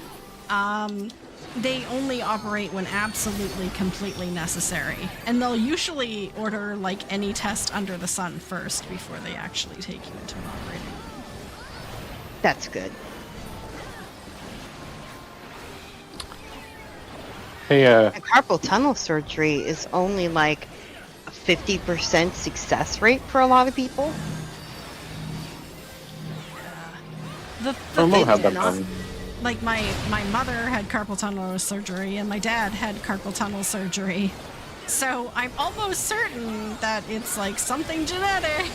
They only operate when absolutely, completely necessary. And they'll usually order, like, any test under the sun first before they actually take you into an operating room. That's good. Hey, And carpal tunnel surgery is only, like, a 50% success rate for a lot of people. The Remote had thing that is, done. like, my mother had carpal tunnel surgery and my dad had carpal tunnel surgery. So I'm almost certain that it's, like, something genetic.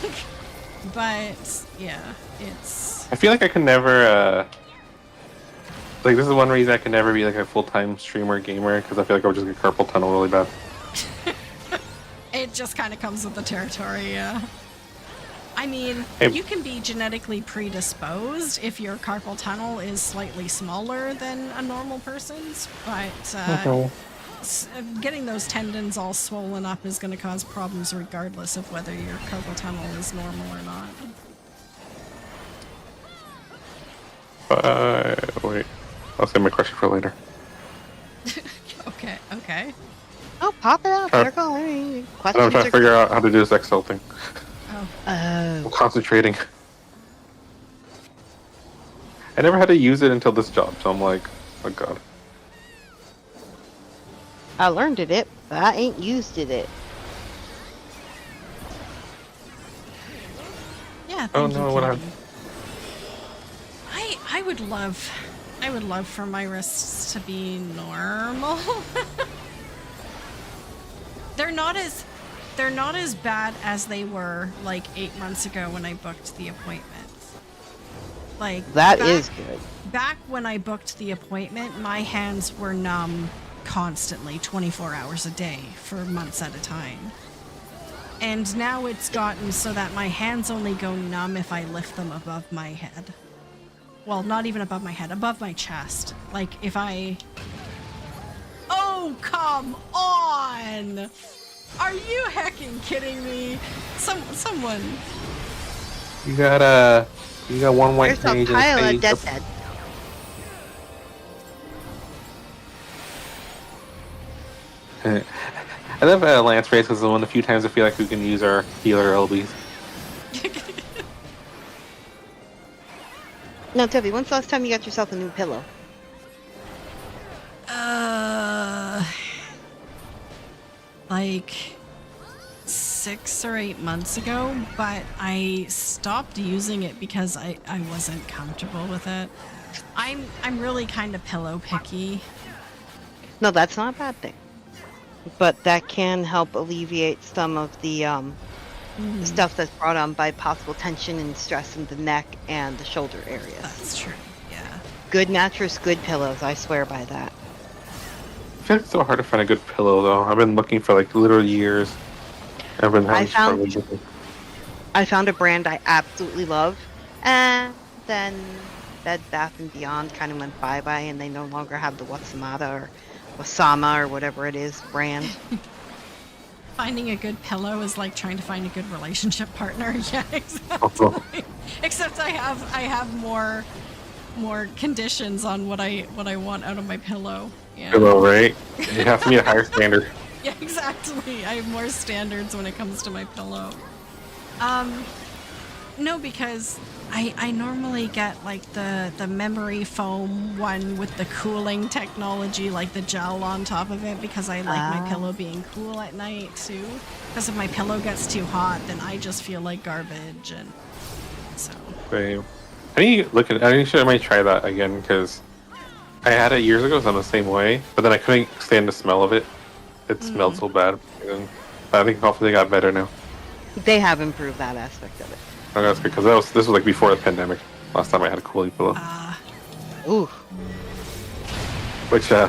But, yeah, it's... I feel like I can never, like, this is one reason I can never be, like, a full-time streamer gamer, because I feel like I would just get carpal tunnel really bad. It just kind of comes with the territory, yeah. I mean, Hey. you can be genetically predisposed if your carpal tunnel is slightly smaller than a normal person's, but getting those tendons all swollen up is going to cause problems regardless of whether your carpal tunnel is normal or not. Wait. I'll save my question for later. Okay. Oh, pop it out. Uh, They're going. And Questions I'm trying to figure out how to do this Excel thing. Oh. I'm concentrating. I never had to use it until this job, so I'm like, oh god. I learned it, but I ain't used it. Yeah, Oh thank no, you, what Katie. I would love for my wrists to be normal. They're not as bad as they were like 8 months ago when I booked the appointment. Like That is good. Back when I booked the appointment, my hands were numb constantly, 24 hours a day for months at a time. And now it's gotten so that my hands only go numb if I lift them above my head. Well, not even above my head, above my chest. Like, if I... Oh, come on! Are you hecking kidding me? Someone... You got one white There's a page pile and of a page. deathhead. I love Lance Race because it's one of the few times I feel like we can use our healer LBs. No, Toby, when's the last time you got yourself a new pillow? Like 6 or 8 months ago, but I stopped using it because I wasn't comfortable with it. I'm really kind of pillow picky. No, that's not a bad thing. But that can help alleviate some of the stuff that's brought on by possible tension and stress in the neck and the shoulder areas. That's true, yeah. Good mattress, good pillows. I swear by that. I feel like it's so hard to find a good pillow though. I've been looking for like literally years. I've been having struggles with it. I found a brand I absolutely love, and then Bed Bath & Beyond kind of went bye-bye, and they no longer have the Wasama or whatever it is brand. Finding a good pillow is like trying to find a good relationship partner. Yeah, Also, exactly. Except I have more conditions on what I want out of my pillow. Yeah. pillow, right? You have to meet a higher standard. Yeah, exactly. I have more standards when it comes to my pillow. No, because I normally get like the memory foam one with the cooling technology, like the gel on top of it, because I like my pillow being cool at night too. Because if my pillow gets too hot, then I just feel like garbage, and so. Same. I need to look at. I think I might try that again because I had it years ago. So I'm the same way, but then I couldn't stand the smell of it. It smelled so bad. And I think hopefully they got better now. They have improved that aspect of it. Oh, that's good because this was like before the pandemic. Last time I had a cooling pillow. Ooh. Which I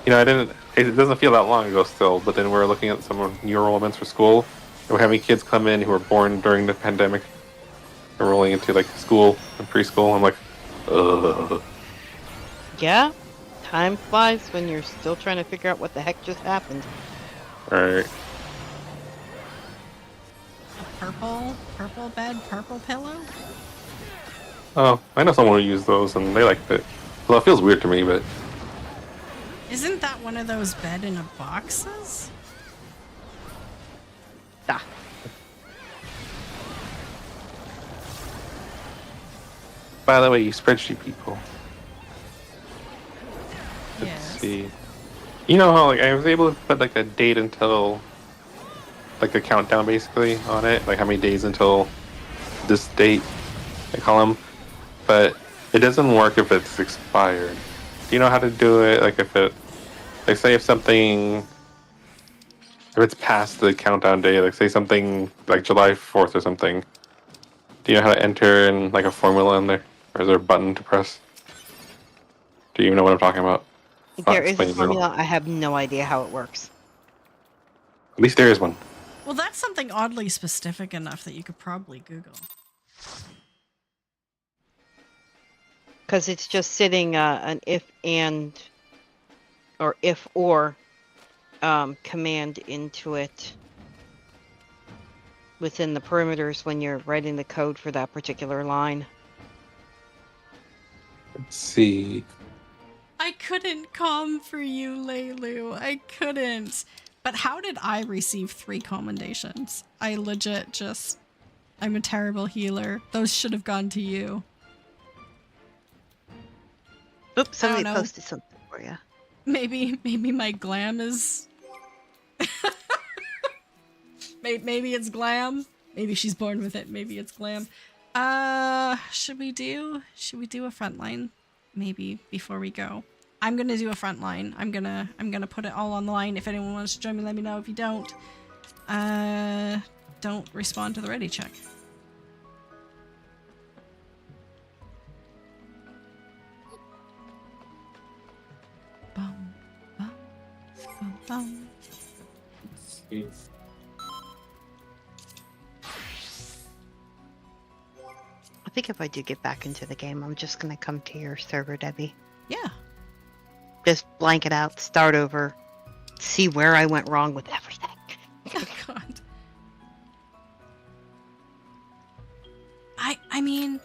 didn't. It doesn't feel that long ago still. But then we're looking at some new enrollments for school, and we're having kids come in who were born during the pandemic, enrolling into like school and preschool. I'm like, ugh. Yeah. Time flies when you're still trying to figure out what the heck just happened. All right. Purple bed, purple pillow? Oh, I know someone who used those and they liked it. Well, it feels weird to me, but Isn't that one of those bed in a boxes? Ah. by the way, you spreadsheet people. Let's Yes. see. You know how like I was able to put like a date until like a countdown basically on it, like how many days until this date I call them, but it doesn't work if it's expired. Do you know how to do it? Like if it, like say if it's past the countdown day, like say something like July 4th or something. Do you know how to enter in like a formula in there, or is there a button to press? Do you even know what I'm talking about? There is a explain it. formula. I have no idea how it works. At least there is one. Well, that's something oddly specific enough that you could probably Google. Because it's just sitting an if and or if or command into it within the perimeters when you're writing the code for that particular line. Let's see. I couldn't come for you, Leilu. I couldn't. But how did I receive 3 commendations? I legit just... I'm a terrible healer. Those should have gone to you. Oops, somebody know. posted something for you. Maybe my glam is... Maybe it's glam. Maybe she's born with it. Maybe it's glam. Should we do a front line? Maybe before we go. I'm gonna do a front line. I'm gonna put it all on the line. If anyone wants to join me, let me know. If you don't respond to the ready check. Bum, bum, bum, bum. I think if I do get back into the game, I'm just gonna come to your server, Debbie. Yeah. Just blank it out, start over, see where I went wrong with everything. Oh God. I mean,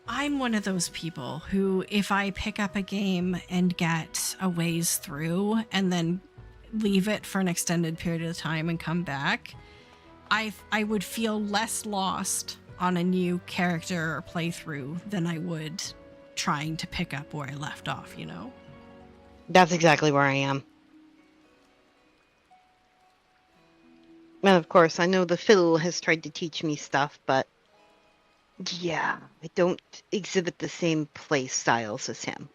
I'm one of those people who, if I pick up a game and get a ways through and then leave it for an extended period of time and come back, I would feel less lost on a new character or playthrough than I would trying to pick up where I left off, you know? That's exactly where I am. And of course, I know the fiddle has tried to teach me stuff, but yeah, I don't exhibit the same play styles as him.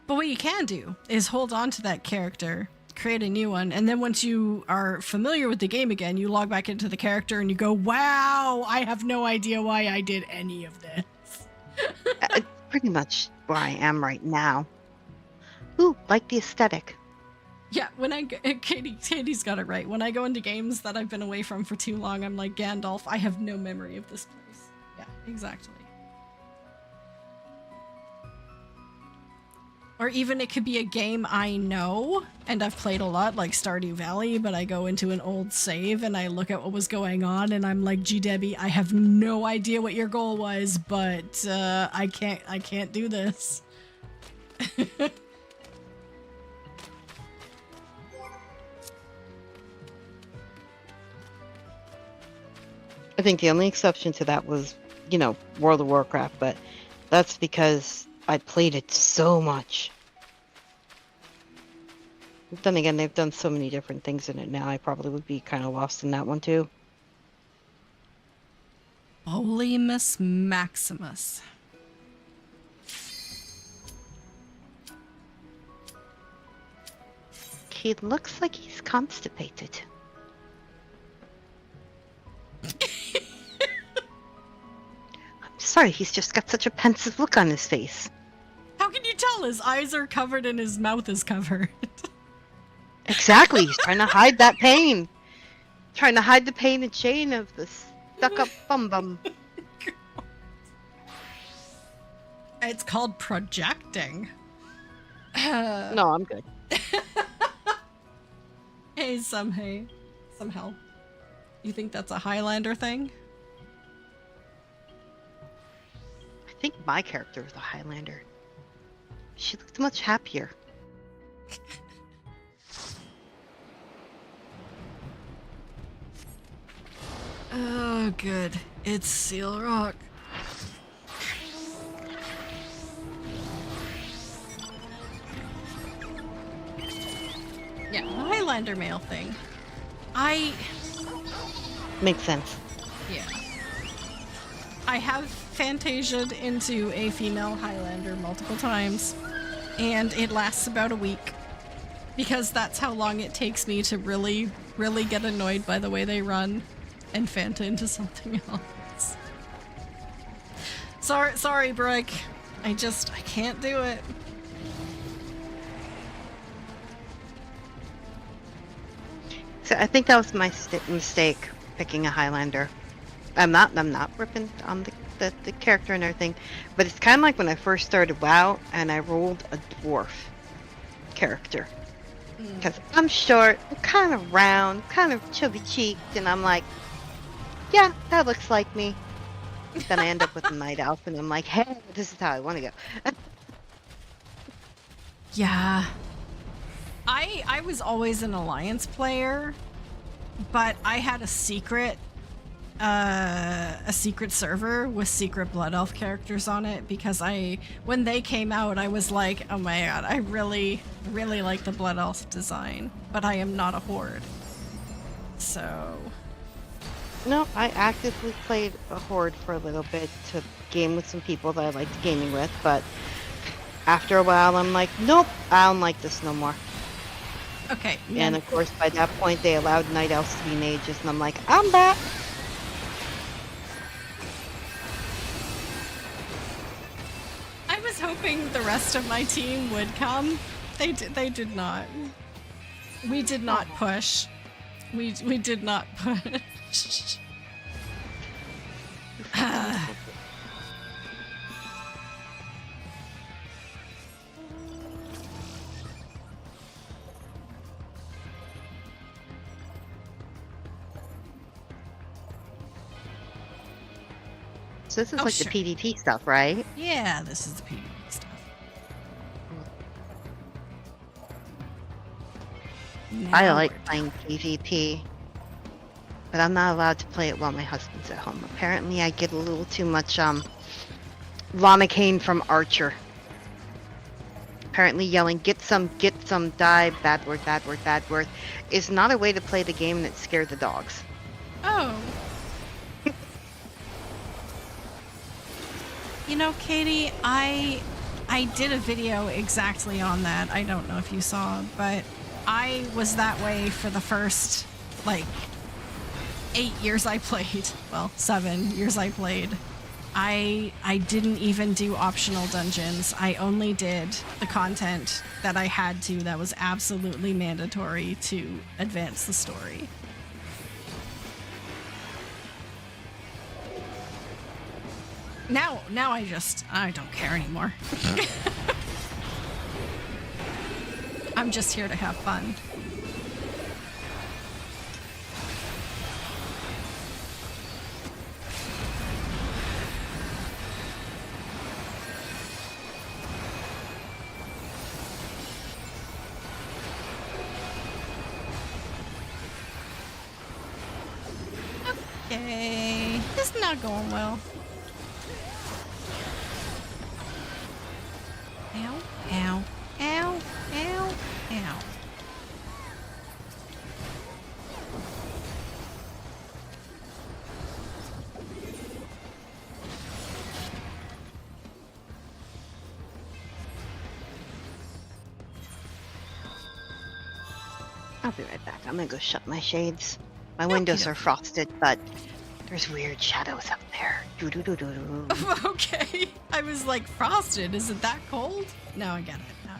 But what you can do is hold on to that character, create a new one, and then once you are familiar with the game again, you log back into the character and you go, wow, I have no idea why I did any of this. Pretty much where I am right now. Ooh, like the aesthetic. Yeah, when Katie's got it right. When I go into games that I've been away from for too long, I'm like, Gandalf, I have no memory of this place. Yeah, exactly. Or even it could be a game I know and I've played a lot, like Stardew Valley, but I go into an old save and I look at what was going on and I'm like, gee Debbie, I have no idea what your goal was, but I can't do this. I think the only exception to that was, you know, World of Warcraft, but that's because I played it so much. Then again, they've done so many different things in it now, I probably would be kind of lost in that one too. Holy Miss Maximus. He looks like he's constipated. I'm sorry, he's just got such a pensive look on his face. How can you tell? His eyes are covered and his mouth is covered. Exactly, he's trying to hide that pain. Trying to hide the pain and shame of the stuck-up bum-bum. It's called projecting. No, I'm good. Hey, some help. You think that's a Highlander thing? I think my character was a Highlander. She looked much happier. Oh, good. It's Seal Rock. Yeah, the Highlander male thing. Makes sense. Yeah. I have fantasiaed into a female Highlander multiple times, and it lasts about a week. Because that's how long it takes me to really, really get annoyed by the way they run and fanta into something else. Sorry, Brooke. I can't do it. So I think that was my mistake, picking a Highlander. I'm not ripping on the character and everything, but it's kind of like when I first started WoW and I rolled a dwarf character. Because I'm short, I'm kind of round, kind of chubby-cheeked, and I'm like, yeah, that looks like me. Then I end up with a night elf, and I'm like, hey, this is how I want to go. Yeah. I was always an Alliance player, but I had a secret server with secret Blood Elf characters on it because when they came out, I was like, oh my god, I really, really like the Blood Elf design, but I am not a Horde. So... No, I actively played a Horde for a little bit to game with some people that I liked gaming with, but after a while I'm like, nope, I don't like this no more. Okay. And of course, by that point, they allowed Night Elves to be mages, and I'm like, I'm back! I was hoping the rest of my team would come. They did not. We did not push. We did not push. So this is Oh, like sure. the PvP stuff, right? Yeah, this is the PvP stuff. I Now like we're playing PvP, but I'm not allowed to play it while my husband's at home. Apparently I get a little too much llama cane from Archer. Apparently yelling, get some, die, bad word, bad word, bad word, is not a way to play the game, and it scared the dogs. Oh. You know, Katie, I did a video exactly on that. I don't know if you saw, but I was that way for the first, 8 years I played. Well, 7 years I played. I didn't even do optional dungeons. I only did the content that I had to, that was absolutely mandatory to advance the story. Now I don't care anymore. I'm just here to have fun. Okay, this is not going well. Ow, ow, ow, ow, ow. I'll be right back. I'm gonna go shut my shades. My windows are frosted, but there's weird shadows up there. Doo-doo-doo-doo-doo. Okay, I was like, frosted, is it that cold? No, I get it, now I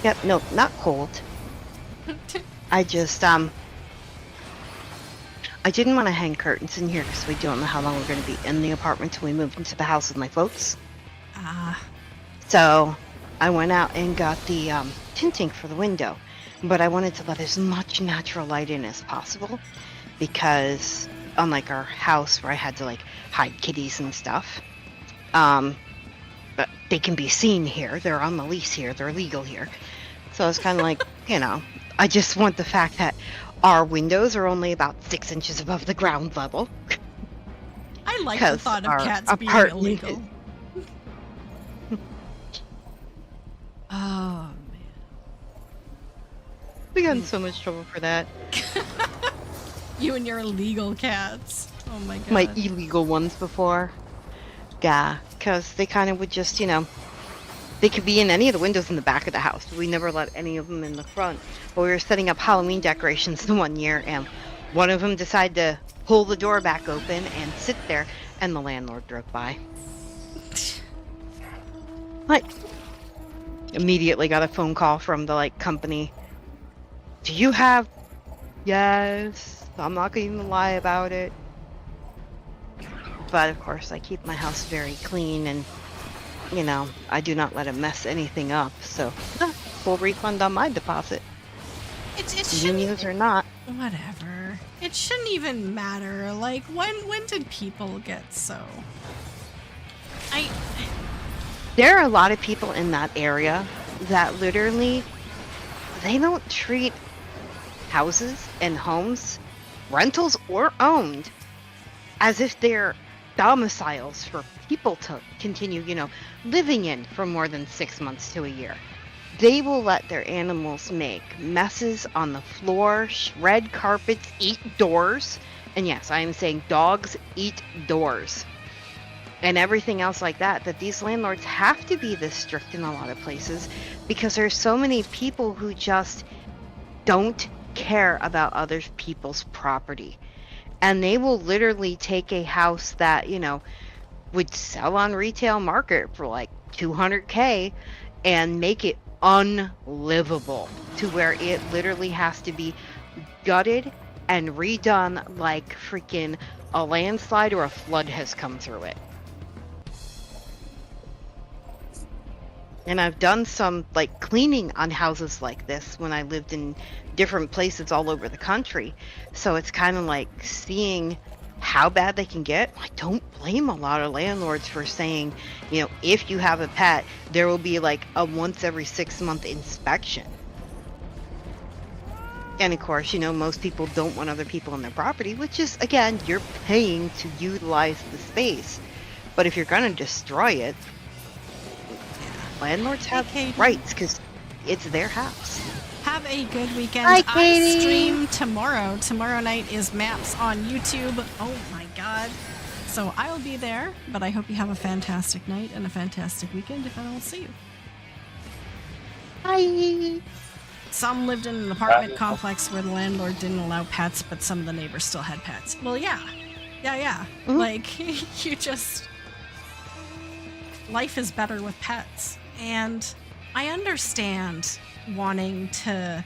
get Yep, no, not cold. it. I just, I didn't want to hang curtains in here because we don't know how long we're going to be in the apartment till we move into the house with my folks. So I went out and got the tinting for the window, but I wanted to let as much natural light in as possible because unlike our house where I had to like hide kitties and stuff, but they can be seen here. They're on the lease here. They're legal here. So I was kind of like, you know, I just want the fact that our windows are only about 6 inches above the ground level. I like the 'Cause thought of our cats being apartment illegal. Oh, man. We got in so much trouble for that. You and your illegal cats. Oh my god. My illegal ones before. Yeah, because they kind of would just, you know, they could be in any of the windows in the back of the house. We never let any of them in the front. But we were setting up Halloween decorations the one year, and one of them decided to pull the door back open and sit there, and the landlord drove by. Like, immediately got a phone call from the like company. Do you have? Yes. I'm not going to lie about it. But of course, I keep my house very clean, and you know, I do not let it mess anything up. So, full refund on my deposit. It shouldn't, Unions or not. whatever. It shouldn't even matter. Like, when did people get so? There are a lot of people in that area that literally, they don't treat houses and homes, rentals or owned, as if they're domiciles for people to continue, you know, living in for more than 6 months to a year. They will let their animals make messes on the floor, shred carpets, eat doors. And yes, I am saying dogs eat doors. And everything else like that, that these landlords have to be this strict in a lot of places because there's so many people who just don't care about other people's property. And they will literally take a house that, you know, would sell on retail market for like $200K and make it unlivable to where it literally has to be gutted and redone like freaking a landslide or a flood has come through it. And I've done some like cleaning on houses like this when I lived in different places all over the country. So it's kind of like seeing how bad they can get. I don't blame a lot of landlords for saying, you know, if you have a pet, there will be like a once every 6 month inspection. And of course, you know, most people don't want other people in their property, which is, again, you're paying to utilize the space. But if you're going to destroy it, landlords have rights because it's their house. Have a good weekend. Hi, I Katie. stream tomorrow. Tomorrow night is Maps on YouTube. Oh my god. So I'll be there, but I hope you have a fantastic night and a fantastic weekend if I don't see you. Hi. Some lived in an apartment complex where the landlord didn't allow pets, but some of the neighbors still had pets. Well, yeah. Yeah. Mhm. Like, you just... Life is better with pets. And I understand wanting to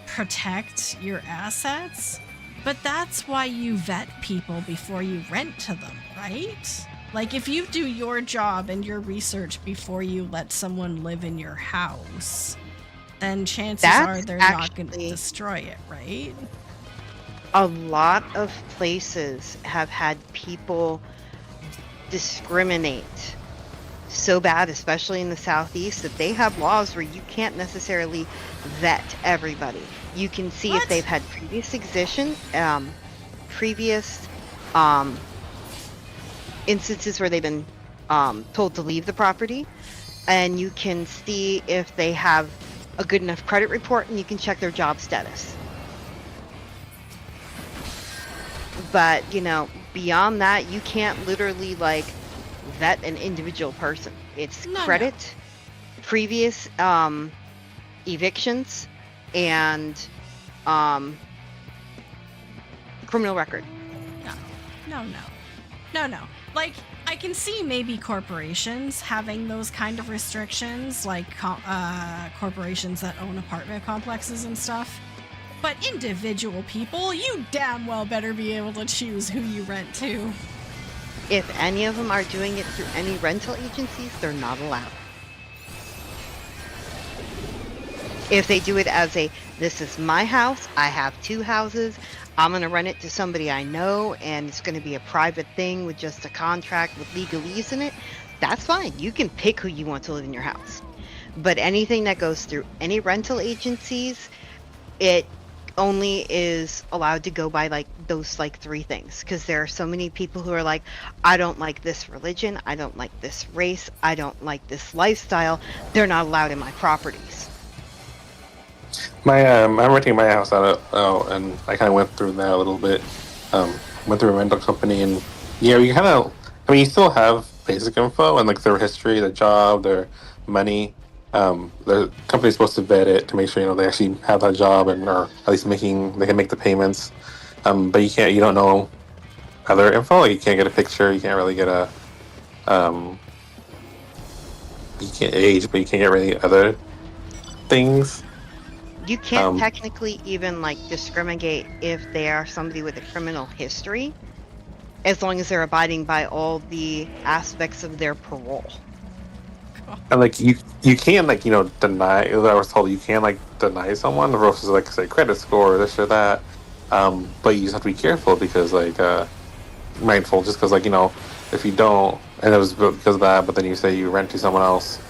protect your assets, but that's why you vet people before you rent to them, right? Like, if you do your job and your research before you let someone live in your house, then chances are they're not going to destroy it, right? A lot of places have had people discriminate so bad, especially in the Southeast, that they have laws where you can't necessarily vet everybody. You can see if they've had previous instances where they've been told to leave the property, and you can see if they have a good enough credit report, and you can check their job status. But, you know, beyond that, you can't literally, like, vet an individual person. It's credit, previous evictions, and criminal record. No. Like, I can see maybe corporations having those kind of restrictions, like corporations that own apartment complexes and stuff. But individual people, you damn well better be able to choose who you rent to. If any of them are doing it through any rental agencies, they're not allowed. If they do it as this is my house, I have 2 houses, I'm going to rent it to somebody I know, and it's going to be a private thing with just a contract with legalese in it, that's fine. You can pick who you want to live in your house. But anything that goes through any rental agencies, it only is allowed to go by like those like 3 things, because there are so many people who are like, I don't like this religion, I don't like this race, I don't like this lifestyle, they're not allowed in my properties. I'm renting my house out and I kind of went through that a little bit. Went through a rental company, and you kind of, I mean, you still have basic info and like their history, their job, their money. The company's supposed to vet it to make sure they actually have that job and are at least they can make the payments. But you don't know other info. Like, you can't get a picture. You can't really get a you can't age, but you can't get really other things. You can't technically even like discriminate if they are somebody with a criminal history, as long as they're abiding by all the aspects of their parole. And like you can't like deny. I was told you can't like deny someone versus like say credit score or this or that. But you just have to be careful because like mindful, just because like if you don't, and it was because of that, but then you say you rent to someone else,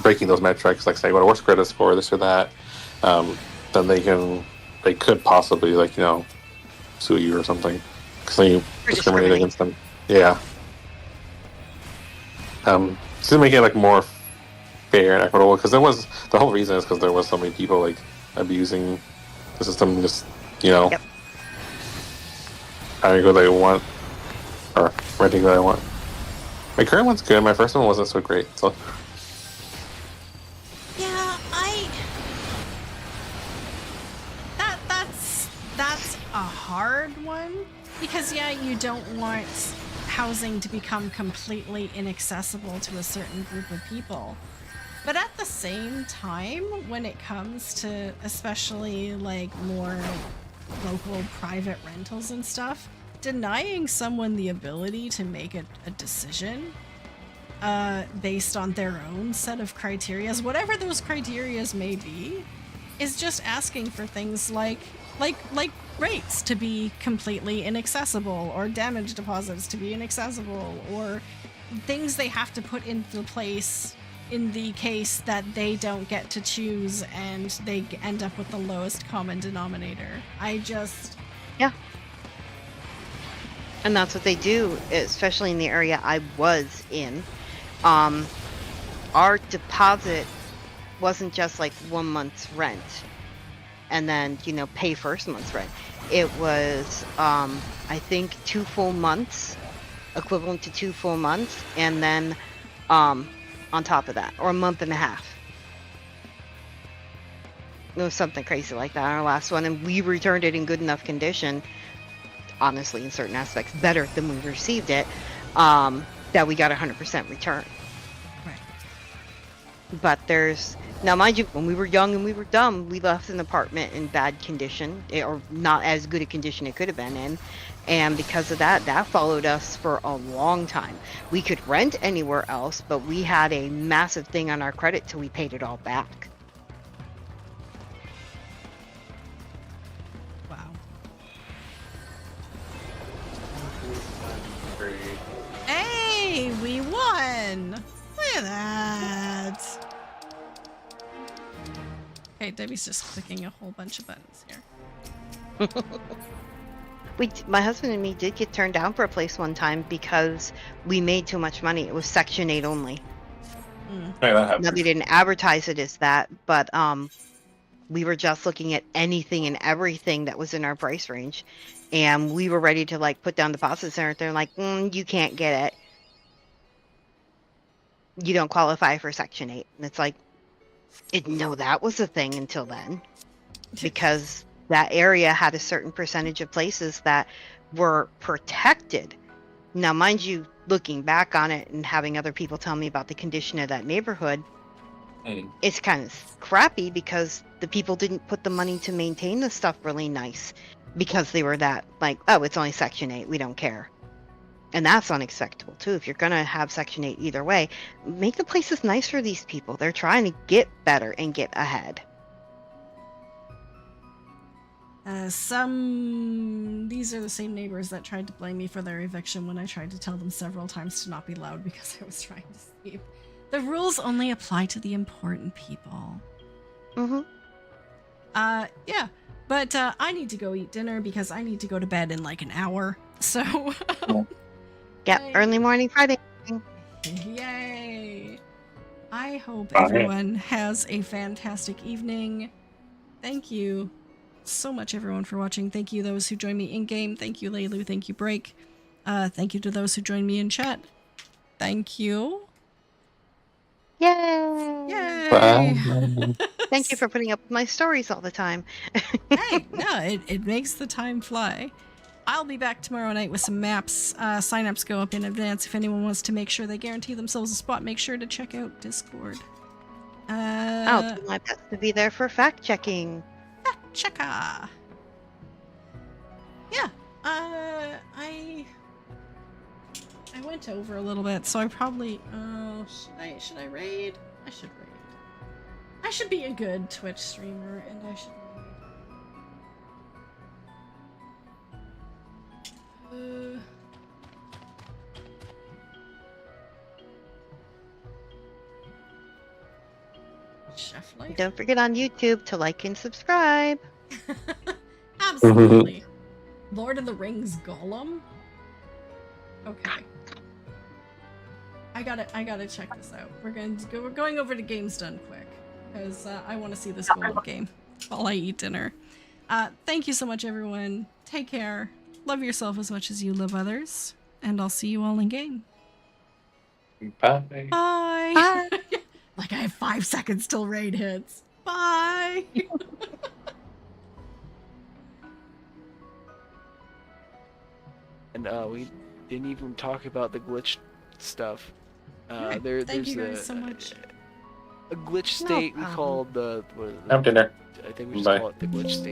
breaking those metrics, like say what a worse credit score, this or that, then they could possibly like sue you or something because you discriminate against them. Yeah. To make it like more fair and equitable, because the whole reason is because there was so many people like abusing the system, just Yep. hiring who they want or renting who they want. My current one's good. My first one wasn't so great, so. Yeah, that's a hard one, because you don't want housing to become completely inaccessible to a certain group of people. But at the same time, when it comes to especially like more local private rentals and stuff, denying someone the ability to make a decision based on their own set of criterias, whatever those criterias may be, is just asking for things like rates to be completely inaccessible, or damage deposits to be inaccessible, or things they have to put into place in the case that they don't get to choose and they end up with the lowest common denominator. Yeah. And that's what they do, especially in the area I was in. Our deposit wasn't just like 1 month's rent and then, pay first month's rent. It was, I think 2 full months, equivalent to 2 full months, and then on top of that, or a month and a half. It was something crazy like that on our last one, and we returned it in good enough condition, honestly, in certain aspects, better than we received it, that we got 100% return. Right. But there's Now, mind you, when we were young and we were dumb, we left an apartment in bad condition, or not as good a condition it could have been in. And because of that, that followed us for a long time. We could rent anywhere else, but we had a massive thing on our credit till we paid it all back. Wow. Hey, we won! Look at that! Okay, Debbie's just clicking a whole bunch of buttons here. My husband and me did get turned down for a place one time because we made too much money. It was Section 8 only. Hey, that Now, happens. they didn't advertise it as that, but we were just looking at anything and everything that was in our price range. And we were ready to, like, put down deposits and they're like, you can't get it. You don't qualify for Section 8. And it's like, didn't know that was a thing until then. Because that area had a certain percentage of places that were protected. Now, mind you, looking back on it and having other people tell me about the condition of that neighborhood, it's kind of crappy because the people didn't put the money to maintain the stuff really nice because they were that, like, oh, it's only Section 8, we don't care. And that's unacceptable, too. If you're going to have Section 8 either way, make the places nice for these people. They're trying to get better and get ahead. These are the same neighbors that tried to blame me for their eviction when I tried to tell them several times to not be loud because I was trying to sleep. The rules only apply to the important people. Mm-hmm. Yeah. But I need to go eat dinner because I need to go to bed in like an hour. So... Yeah, early morning Friday. Yay! I hope Bye. everyone has a fantastic evening. Thank you so much, everyone, for watching. Thank you, those who joined me in-game. Thank you, Laylu. Thank you, Break. Thank you to those who joined me in chat. Thank you. Yay! Yay! Bye. Thank you for putting up with my stories all the time. Hey, no, it makes the time fly. I'll be back tomorrow night with some maps. Sign-ups go up in advance. If anyone wants to make sure they guarantee themselves a spot, make sure to check out Discord. I'll do my best to be there for fact-checking. Checker. Yeah. I went over a little bit, so I probably. Should I raid? I should raid. I should be a good Twitch streamer, and I should raid. Chef life. Don't forget on YouTube to like and subscribe. Absolutely. Lord of the Rings Gollum? Okay. I gotta check this out. We're going over to Games Done quick. Because I want to see this Gollum game while I eat dinner. Thank you so much, everyone. Take care. Love yourself as much as you love others. And I'll see you all in game. Bye. Bye. Like I have 5 seconds till raid hits. Bye. And we didn't even talk about the glitch stuff. Alright, There's thank you guys so much. A glitch state we problem. called the. What is it? Have dinner. I think we just Bye. call it the glitch state.